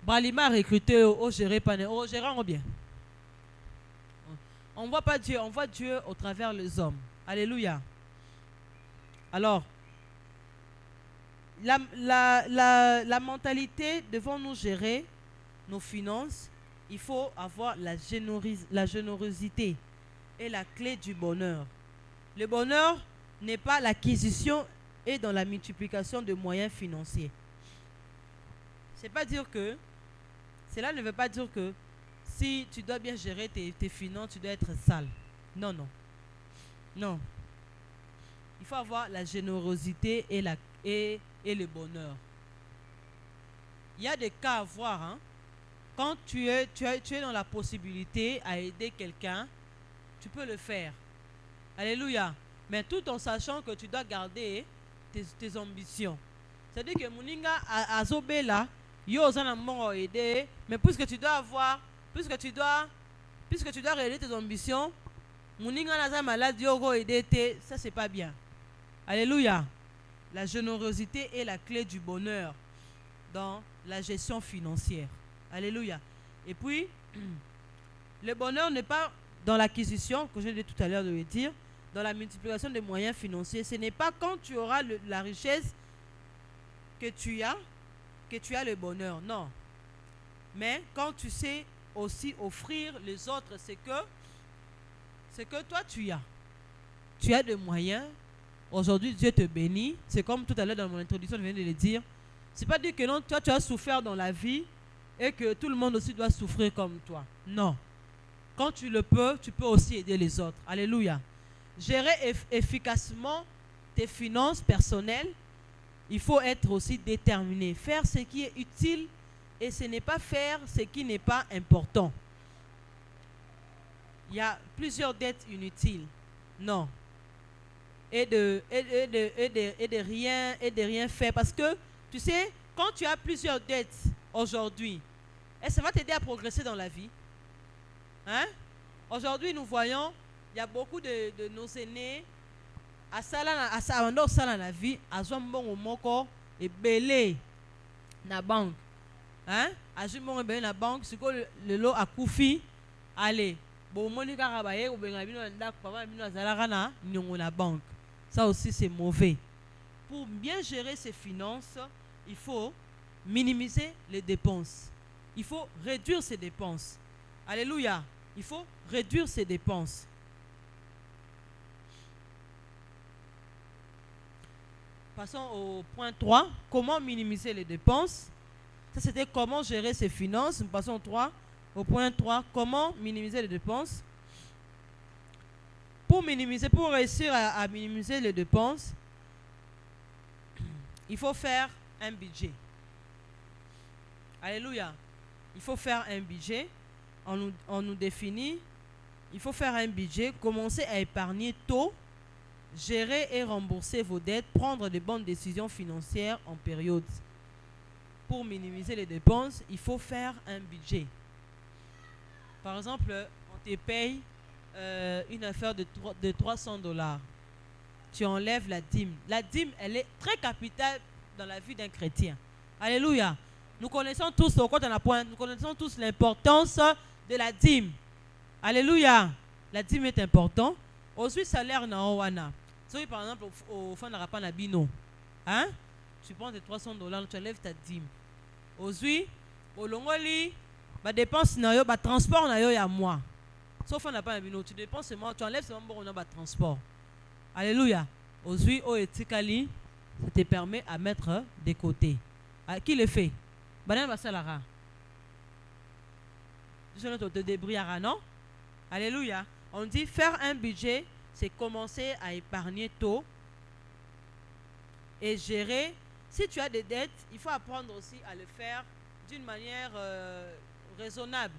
Balima recruté au géré pané, au gérant bien. On ne voit pas Dieu, on voit Dieu au travers les hommes. Alléluia. Alors, la mentalité, devant nous gérer nos finances, il faut avoir la générosité est la clé du bonheur. Le bonheur n'est pas l'acquisition et dans la multiplication de moyens financiers. Cela ne veut pas dire que si tu dois bien gérer tes finances, tu dois être sale. Non. Non. Il faut avoir la générosité et le bonheur. Il y a des cas à voir. Hein? Quand tu es dans la possibilité à aider quelqu'un, tu peux le faire. Alléluia. Mais tout en sachant que tu dois garder tes ambitions. C'est-à-dire que Mouninga a zobé là, aider, mais puisque tu dois réaliser tes ambitions, Mouninga n'a malade, aider, ça c'est pas bien. Alléluia. La générosité est la clé du bonheur dans la gestion financière. Alléluia. Et puis, le bonheur n'est pas dans l'acquisition, que j'ai dit tout à l'heure de le dire, dans la multiplication des moyens financiers. Ce n'est pas quand tu auras la richesse que tu as le bonheur. Non. Mais quand tu sais aussi offrir les autres ce que toi tu as. Tu as des moyens. Aujourd'hui, Dieu te bénit. C'est comme tout à l'heure dans mon introduction, je viens de le dire. C'est pas dire que non, toi tu as souffert dans la vie et que tout le monde aussi doit souffrir comme toi. Non. Quand tu le peux, tu peux aussi aider les autres. Alléluia. Gérer efficacement tes finances personnelles, il faut être aussi déterminé. Faire ce qui est utile et ce n'est pas faire ce qui n'est pas important. Il y a plusieurs dettes inutiles. Non. Et de rien faire. Parce que, tu sais, quand tu as plusieurs dettes aujourd'hui, ça va t'aider à progresser dans la vie. Hein? Aujourd'hui, nous voyons, il y a beaucoup de nos aînés à la vie, à et belé na banque. Hein? À belé na banque, c'est que le lot a koufi, allez, bon monika rabaye ou ben abino ndak papa abino azalaka na nyongo na banque. Ça aussi c'est mauvais. Pour bien gérer ses finances, il faut minimiser les dépenses. Il faut réduire ses dépenses. Alléluia. Il faut réduire ses dépenses. Passons au point 3. Comment minimiser les dépenses? Ça, c'était comment gérer ses finances. Nous passons au point 3. Comment minimiser les dépenses? Pour réussir à minimiser les dépenses, il faut faire un budget. Alléluia. Il faut faire un budget. On nous définit. Il faut faire un budget. Commencer à épargner tôt. Gérer et rembourser vos dettes. Prendre de bonnes décisions financières en période. Pour minimiser les dépenses, il faut faire un budget. Par exemple, on te paye une affaire de $300. Tu enlèves la dîme. La dîme, elle est très capitale dans la vie d'un chrétien. Alléluia. Nous connaissons tous, nous connaissons tous l'importance de la dîme. Alléluia. La dîme est importante. Aussi, salaire na owana. Si par exemple, au fond de la rapana bino, hein? Tu prends tes $300, tu enlèves ta dîme. Aussi, au longoli, bah dépense na yo, bah transport na yo ya moi. Sauf on n'a pas un bino, tu dépenses seulement, tu enlèves seulement bon on a transport. Alléluia. Aussi, au etikali, ça te permet à mettre de côté. Qui le fait? Banan basalara. Je ne te débrouillera, non? Alléluia. On dit faire un budget, c'est commencer à épargner tôt et gérer. Si tu as des dettes, il faut apprendre aussi à le faire d'une manière raisonnable.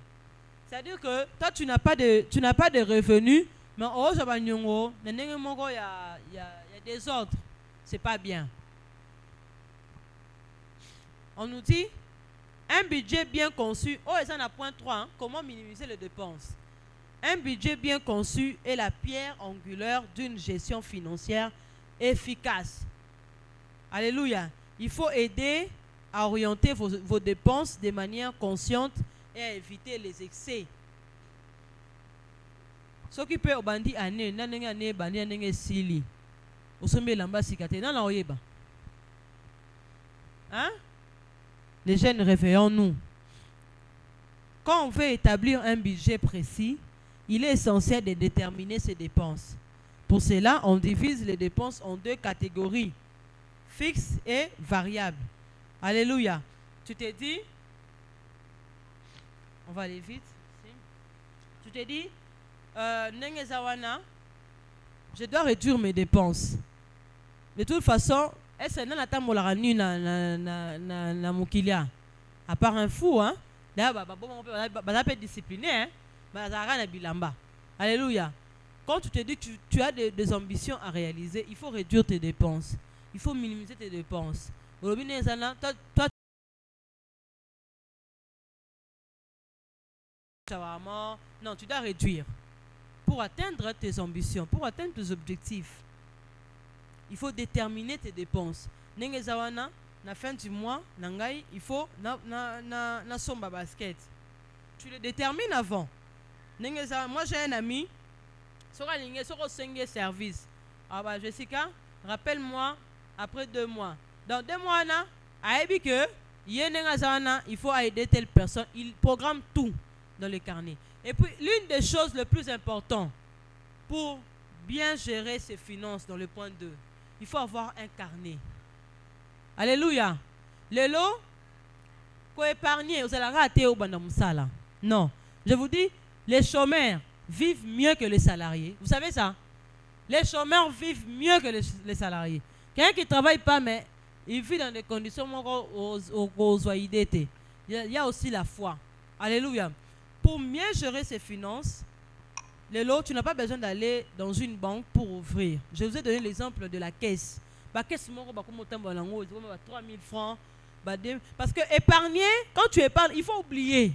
C'est-à-dire que toi, tu n'as pas de revenus, mais il y a des ordres. C'est pas bien. On nous dit un budget bien conçu. Oh, et ça, on a point 3. Hein, comment minimiser les dépenses? Un budget bien conçu est la pierre angulaire d'une gestion financière efficace. Alléluia. Il faut aider à orienter vos dépenses de manière consciente et à éviter les excès. Ce qui peut au bandi année, nanenge bandi nanenge sili. Osombe lamba sikate nan la oyeba. Hein? Les jeunes, réveillons-nous. Quand on veut établir un budget précis, il est essentiel de déterminer ses dépenses. Pour cela, on divise les dépenses en deux catégories, fixes et variables. Alléluia. Tu t'es dit, on va aller vite. Tu t'es dit, Nengezawana, je dois réduire mes dépenses. De toute façon, est-ce que n'a na mukilia à part un fou, hein? D'ailleurs, bah discipliné, hein? Alléluia. Quand tu te dis que tu as des ambitions à réaliser, il faut réduire tes dépenses. Il faut minimiser tes dépenses. Toi, non, tu dois réduire pour atteindre tes ambitions, pour atteindre tes objectifs. Il faut déterminer tes dépenses. Nengezawana, na fin du mois, nangai, il faut na somba basket. Tu le détermines avant. Nengezawana, moi j'ai un ami, sera lingé sera 5 service. Ah bah Jessica, rappelle-moi après 2 mois. Dans 2 mois na, aébi que il faut aider telle personne, il programme tout dans le carnet. Et puis l'une des choses les plus importantes pour bien gérer ses finances dans le point 2, il faut avoir un carnet. Alléluia. Lelo, Ko épargner, vous allez rater au bandamsala. Non. Je vous dis, les chômeurs vivent mieux que les salariés. Vous savez ça? Les chômeurs vivent mieux que les salariés. Quelqu'un qui ne travaille pas, mais il vit dans des conditions aux il y a aussi la foi. Alléluia. Pour mieux gérer ses finances, tu n'as pas besoin d'aller dans une banque pour ouvrir. Je vous ai donné l'exemple de la caisse. La caisse, 3 000 francs. Parce que épargner, quand tu épargnes, il faut oublier.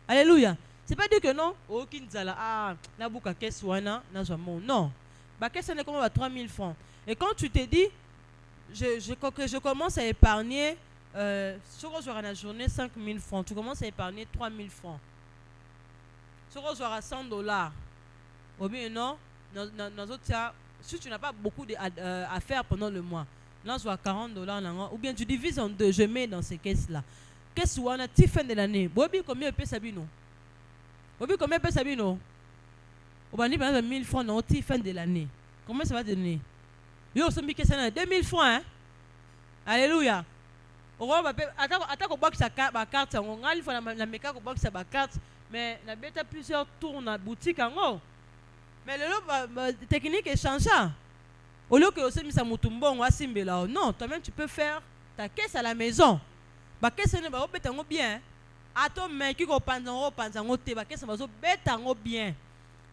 Alléluia. C'est pas dire que non, la caisse non. La caisse n'est comme 3 000 francs. Et quand tu te dis, je commence à épargner, sur la journée 5 000 francs, tu commences à épargner 3 000 francs. Sur 100 $. Ou bien non, si tu n'as pas beaucoup à faire pendant le mois, là tu as 40 $, ou bien tu divises en deux, je mets dans ces caisses-là. Qu'est-ce qu'on a à fin de l'année? Combien peut Sabino? Combien peut Sabino? On va dire par exemple 1000 francs dans la fin de l'année. Combien ça va donner? Yo, ça me dit 2000 francs, hein? Alléluia. Attends qu'on boxe sa carte, on a une fois la méca qu'on boxe sa carte, mais il y a plusieurs tours dans la boutique en haut. Mais la technique est changeante. Au lieu que vous avez mis ça moutumbon ou asimbela, non, toi-même tu peux faire ta caisse à la maison. La caisse n'est pas bien. Attends, mais qui comprend ta caisse va bien.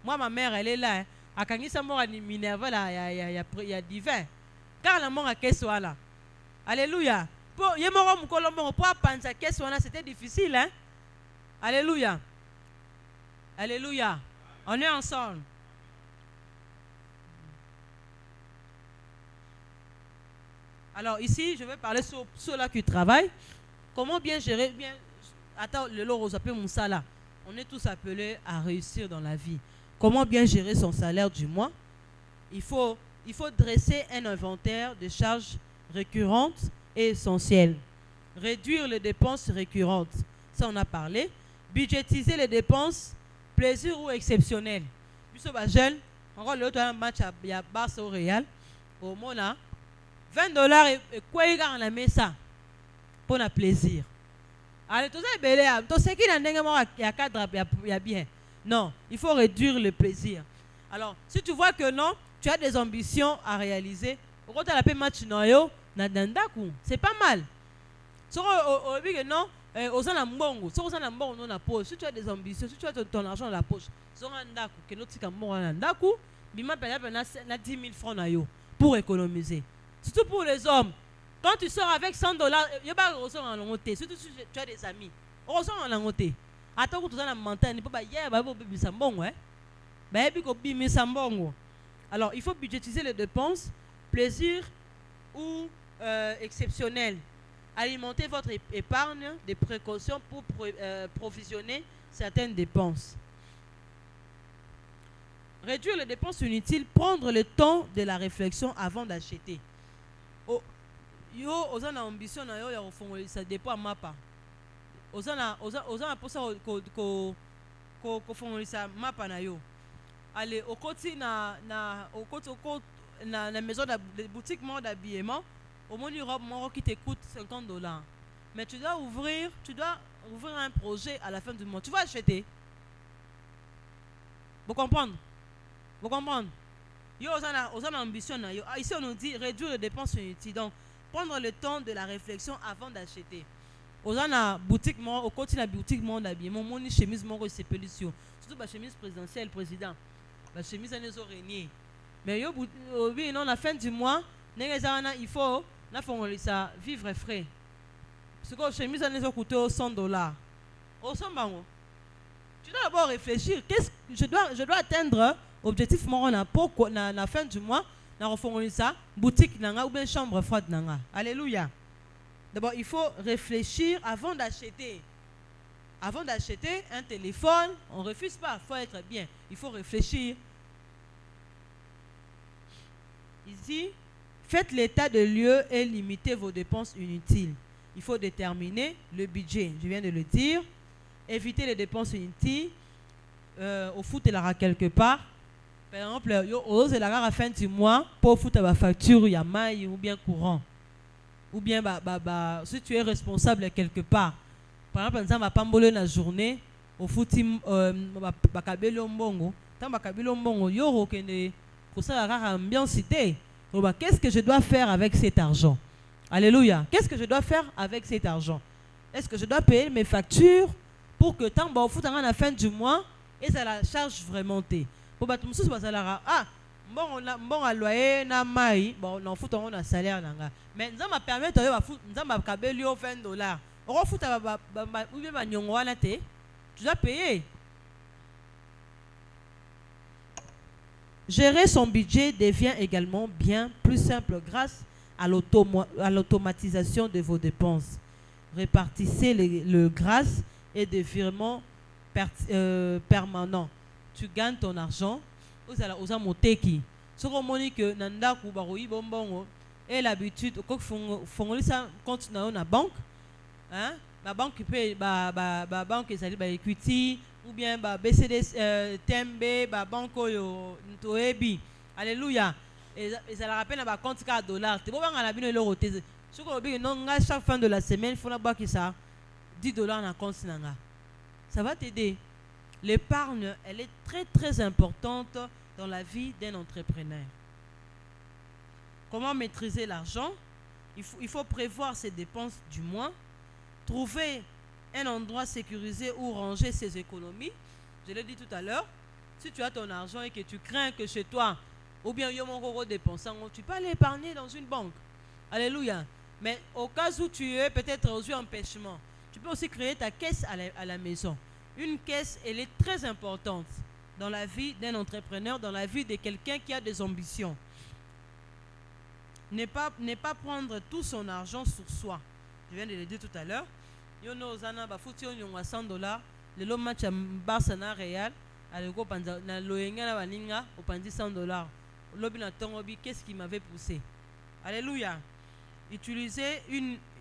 Moi, ma mère, elle est là. À quand il s'est mort à Minerva, il y a divin. Car la mort à caisse là. Alléluia. Pour y mort mon colombo pour penser à caisse là, c'était difficile, hein. Alléluia. Alléluia. On est ensemble. Alors ici, je vais parler sur ceux-là qui travaillent. Comment bien gérer bien. Attends, le lot aux appels mon salaire. On est tous appelés à réussir dans la vie. Comment bien gérer son salaire du mois? Il faut dresser un inventaire de charges récurrentes et essentielles. Réduire les dépenses récurrentes. Ça, on a parlé. Budgétiser les dépenses, plaisir ou exceptionnel. Puis, jeune, encore l'autre match à Barça au Real. Au Mona. $20 et quoi il a la mesa pour le plaisir. Allez, tout ça est belé. Tout ce qui est bien. Non, il faut réduire le plaisir. Alors, si tu vois que non, tu as des ambitions à réaliser, quand tu as la match noyo, c'est pas mal. Si tu as des ambitions, si tu as ton argent dans la poche, tu as 10 000 francs pour économiser. Surtout pour les hommes. Quand tu sors avec $100, il n'y a pas de en langoté. Surtout si tu as des amis. On ressort en langoté. Attends que tu as la montagne, il ne peut pas y aller. Alors, il faut budgétiser les dépenses, plaisir ou exceptionnel. Alimenter votre épargne des précautions pour provisionner certaines dépenses. Réduire les dépenses inutiles, prendre le temps de la réflexion avant d'acheter. Yo oza na ambition na yo ya kofongolisa dépôt mapa oza na posa ko fongolisa mapa na yo allez okoti na maison de boutique d'habillement au moins une robe qui te coûte $50, mais tu dois ouvrir un projet à la fin du mois, tu vas acheter. Vous comprenez? Yo oza na ambition na yo. Ici on nous dit réduire les dépenses inutiles, donc prendre le temps de la réflexion avant d'acheter. Aux na boutique au côté la boutique d'habillement, mon chemise c'est pellution. Surtout la chemise présidentielle président. La chemise est régné. Mais yo oui non la fin du mois, il faut ça vivre frais. Parce que la chemise est coûté $100. Au 100 bango. Tu dois d'abord réfléchir, qu'est-ce que je dois atteindre objectif na la fin du mois. Ça, boutique nanga ou bien chambre froide nanga. Alléluia. D'abord, il faut réfléchir avant d'acheter. Avant d'acheter un téléphone, on ne refuse pas, il faut être bien. Il faut réfléchir. Ici, faites l'état de lieu et limitez vos dépenses inutiles. Il faut déterminer le budget, je viens de le dire. Évitez les dépenses inutiles. Au foot, il y aura quelque part. Par exemple, à la fin du mois, pour foutre la facture, il y a maille ou bien courant. Ou bien, si tu es responsable quelque part, Par exemple, nzambe apamboli na journée au fouti bakabeli mbongo. Tant bakabeli mbongo yo okende kosala kaka ambiance te. Qu'est-ce que je dois faire avec cet argent? Alléluia. Qu'est-ce que je dois faire avec cet argent? Est-ce que je dois payer mes factures pour que tant au fout à la fin du mois et ça la charge vraiment te? Pour battre mon sous bon à loyer na mai bon on fout on a salaire nanga. Mais ça m'a permis de ça m'a kabeli au $20. On fout à ou bien nyongo wana te. Tu dois payer. Gérer son budget devient également bien plus simple grâce à l'automatisation de vos dépenses. Répartissez le grâce et des virements permanents. Tu gagnes ton argent. Aux amoteki. Ce qu'on m'a que nanda kubaroi bonbongo et l'habitude quand font ça compte dans la banque, hein? La banque paye banque c'est Equity ou bien BCD TMB banque yo ntoebi. Alléluia. Et ça la rappelle na compte $4. Tu vois on a bien l'euro. Ce qu'on dit non chaque fin de la semaine il faut la banque ça $10 dans compte nanga. Ça va t'aider. L'épargne, elle est très très importante dans la vie d'un entrepreneur. Comment maîtriser l'argent? Il faut prévoir ses dépenses du mois, trouver un endroit sécurisé où ranger ses économies. Je l'ai dit tout à l'heure, si tu as ton argent et que tu crains que chez toi, ou bien tu peux aller épargner dans une banque. Alléluia. Mais au cas où tu es peut-être aux empêchements, tu peux aussi créer ta caisse à la maison. Une caisse, elle est très importante dans la vie d'un entrepreneur, dans la vie de quelqu'un qui a des ambitions. Ne pas prendre tout son argent sur soi. Je viens de le dire tout à l'heure. Yono zana ba futi on a $100. Le long match à Barcelona Real, alego panda na loyenga na baninga au pandi $100. Lobi na tongobi, qu'est-ce qui m'avait poussé? Alléluia. Utiliser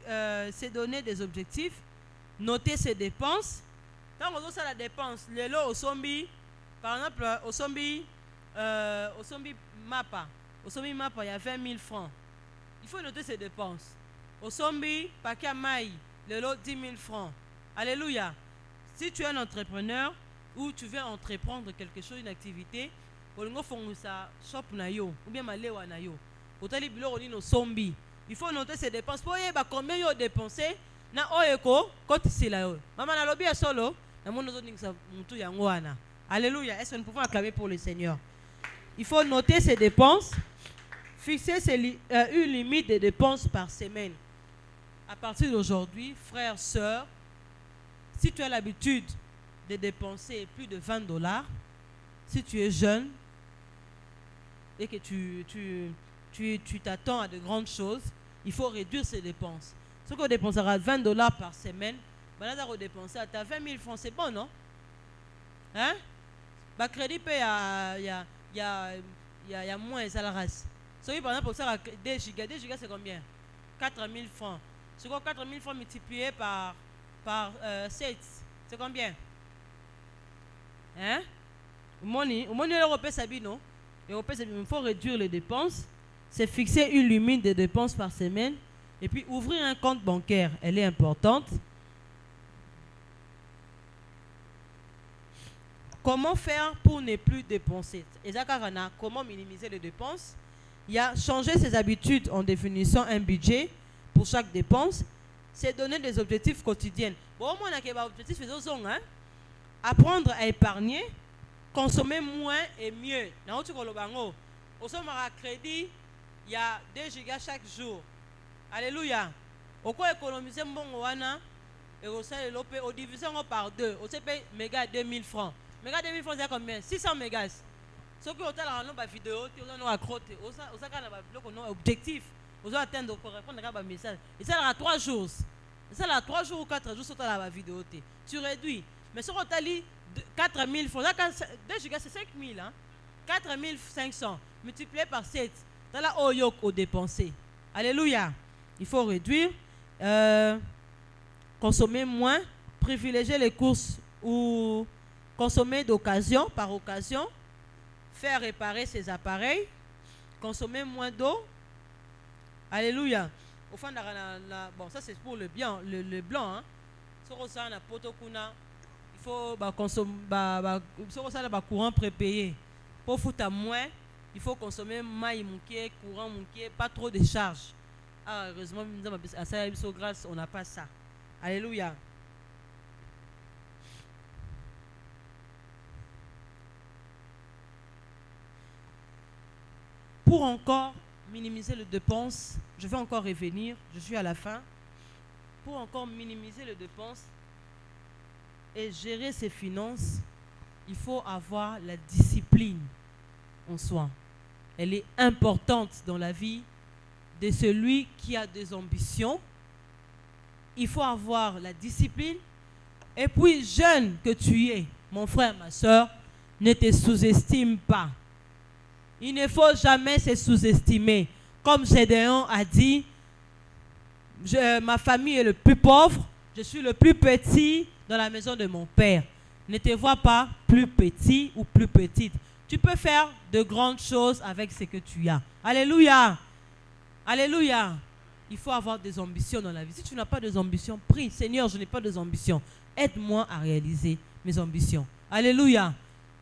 se donner des objectifs, noter ses dépenses. Quand on a la dépense, le lot au sombi, par exemple, au sombi mapa, il y a 20 000 francs. Il faut noter ses dépenses. Au sombi, paquet maï, le lot 10 000 francs. Alléluia. Si tu es un entrepreneur ou tu veux entreprendre quelque chose, une activité, ou bien malewa na yo. Il faut noter ses dépenses. Pour y combien il a dépensé, na oyeko, quand c'est là. Maman na lobby solo. Alléluia. Est-ce que nous pouvons acclamer pour le Seigneur? Il faut noter ses dépenses, fixer une limite de dépenses par semaine. À partir d'aujourd'hui, frères, sœurs, si tu as l'habitude de dépenser plus de $20, si tu es jeune et que tu t'attends à de grandes choses, il faut réduire ses dépenses. Ce qu'on dépensera $20 par semaine, bah là, dépenser à ta 20 000 francs, c'est bon, non? Hein? Bah, crédit paye il y a moins de salaires. Si par exemple, pour ça, 2 gigas, c'est combien? 4 000 francs. C'est quoi 4 000 francs multipliés par 7? C'est combien? Hein? L'Europe s'habille, non? L'Europe s'habille, il faut réduire les dépenses. C'est fixer une limite de dépenses par semaine. Et puis, ouvrir un compte bancaire, elle est importante. Comment faire pour ne plus dépenser? Et comment minimiser les dépenses? Il y a changer ses habitudes en définissant un budget pour chaque dépense. C'est donner des objectifs quotidiens. Bon, on a des objectifs, apprendre à épargner, consommer moins et mieux. Dans au crédit, il y a 2 gigas chaque jour. Alléluia. Au quoi économiser bon wana et au division par 2, on se paye méga 2000 francs. Méga 2000 francs, c'est combien? 600 mégas. Ce que vous avez une vidéo, vous avez accroté, vous avez un objectif, vous avez atteindre pour répondre à un message. Et ça a 3 jours. Et ça a 3 jours ou 4 jours, vous avez la vidéo. Tu réduis. Mais si vous avez 4000 francs, 2 gigas c'est 5000. 4500 multiplié par 7. Dans la oyok au dépensé. Alléluia. Il faut réduire, consommer moins, privilégier les courses ou consommer d'occasion, par occasion, faire réparer ses appareils, consommer moins d'eau. Alléluia. Au fond, bon, ça c'est pour le blanc. Hein. Soko ça na poto kuna, il faut consommer soko ça na courant prépayé. Pour foutre moins, il faut consommer maï mouké, courant mouké, pas trop de charges. Ah, heureusement, à ça, grâce, on n'a pas ça. Alléluia. Pour encore minimiser les dépenses, je vais encore revenir, je suis à la fin. Pour encore minimiser les dépenses et gérer ses finances, il faut avoir la discipline en soi. Elle est importante dans la vie de celui qui a des ambitions. Il faut avoir la discipline. Et puis, jeune que tu es, mon frère, ma soeur, ne te sous-estime pas. Il ne faut jamais se sous-estimer. Comme Gédéon a dit, ma famille est le plus pauvre, je suis le plus petit dans la maison de mon père. Ne te vois pas plus petit ou plus petite. Tu peux faire de grandes choses avec ce que tu as. Alléluia. Alléluia. Il faut avoir des ambitions dans la vie. Si tu n'as pas des ambitions, prie, Seigneur, je n'ai pas des ambitions. Aide-moi à réaliser mes ambitions. Alléluia.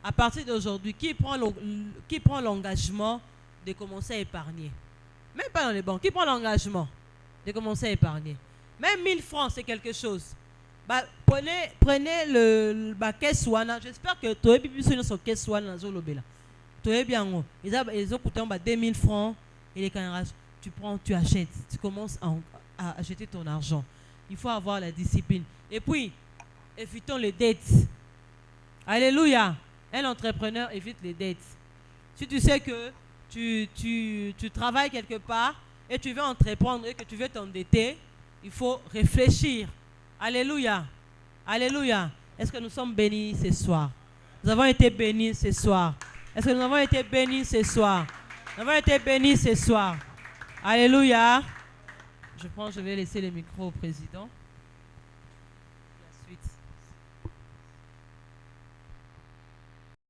À partir d'aujourd'hui, qui prend l'engagement de commencer à épargner? Même pas dans les banques. Qui prend l'engagement de commencer à épargner? Même 1000 francs, c'est quelque chose. Prenez le caisse wana. J'espère que tu as pu sur notre caisse wana. Tu es bien. Ils ont coûté 2000 francs. Et les camarades, tu prends, tu achètes. Tu commences à acheter ton argent. Il faut avoir la discipline. Et puis, évitons les dettes. Alléluia. Un entrepreneur évite les dettes. Si tu sais que tu travailles quelque part et tu veux entreprendre et que tu veux t'endetter, il faut réfléchir. Alléluia. Alléluia. Est-ce que nous sommes bénis ce soir? Nous avons été bénis ce soir. Est-ce que nous avons été bénis ce soir? Nous avons été bénis ce soir. Alléluia. Je vais laisser le micro au président.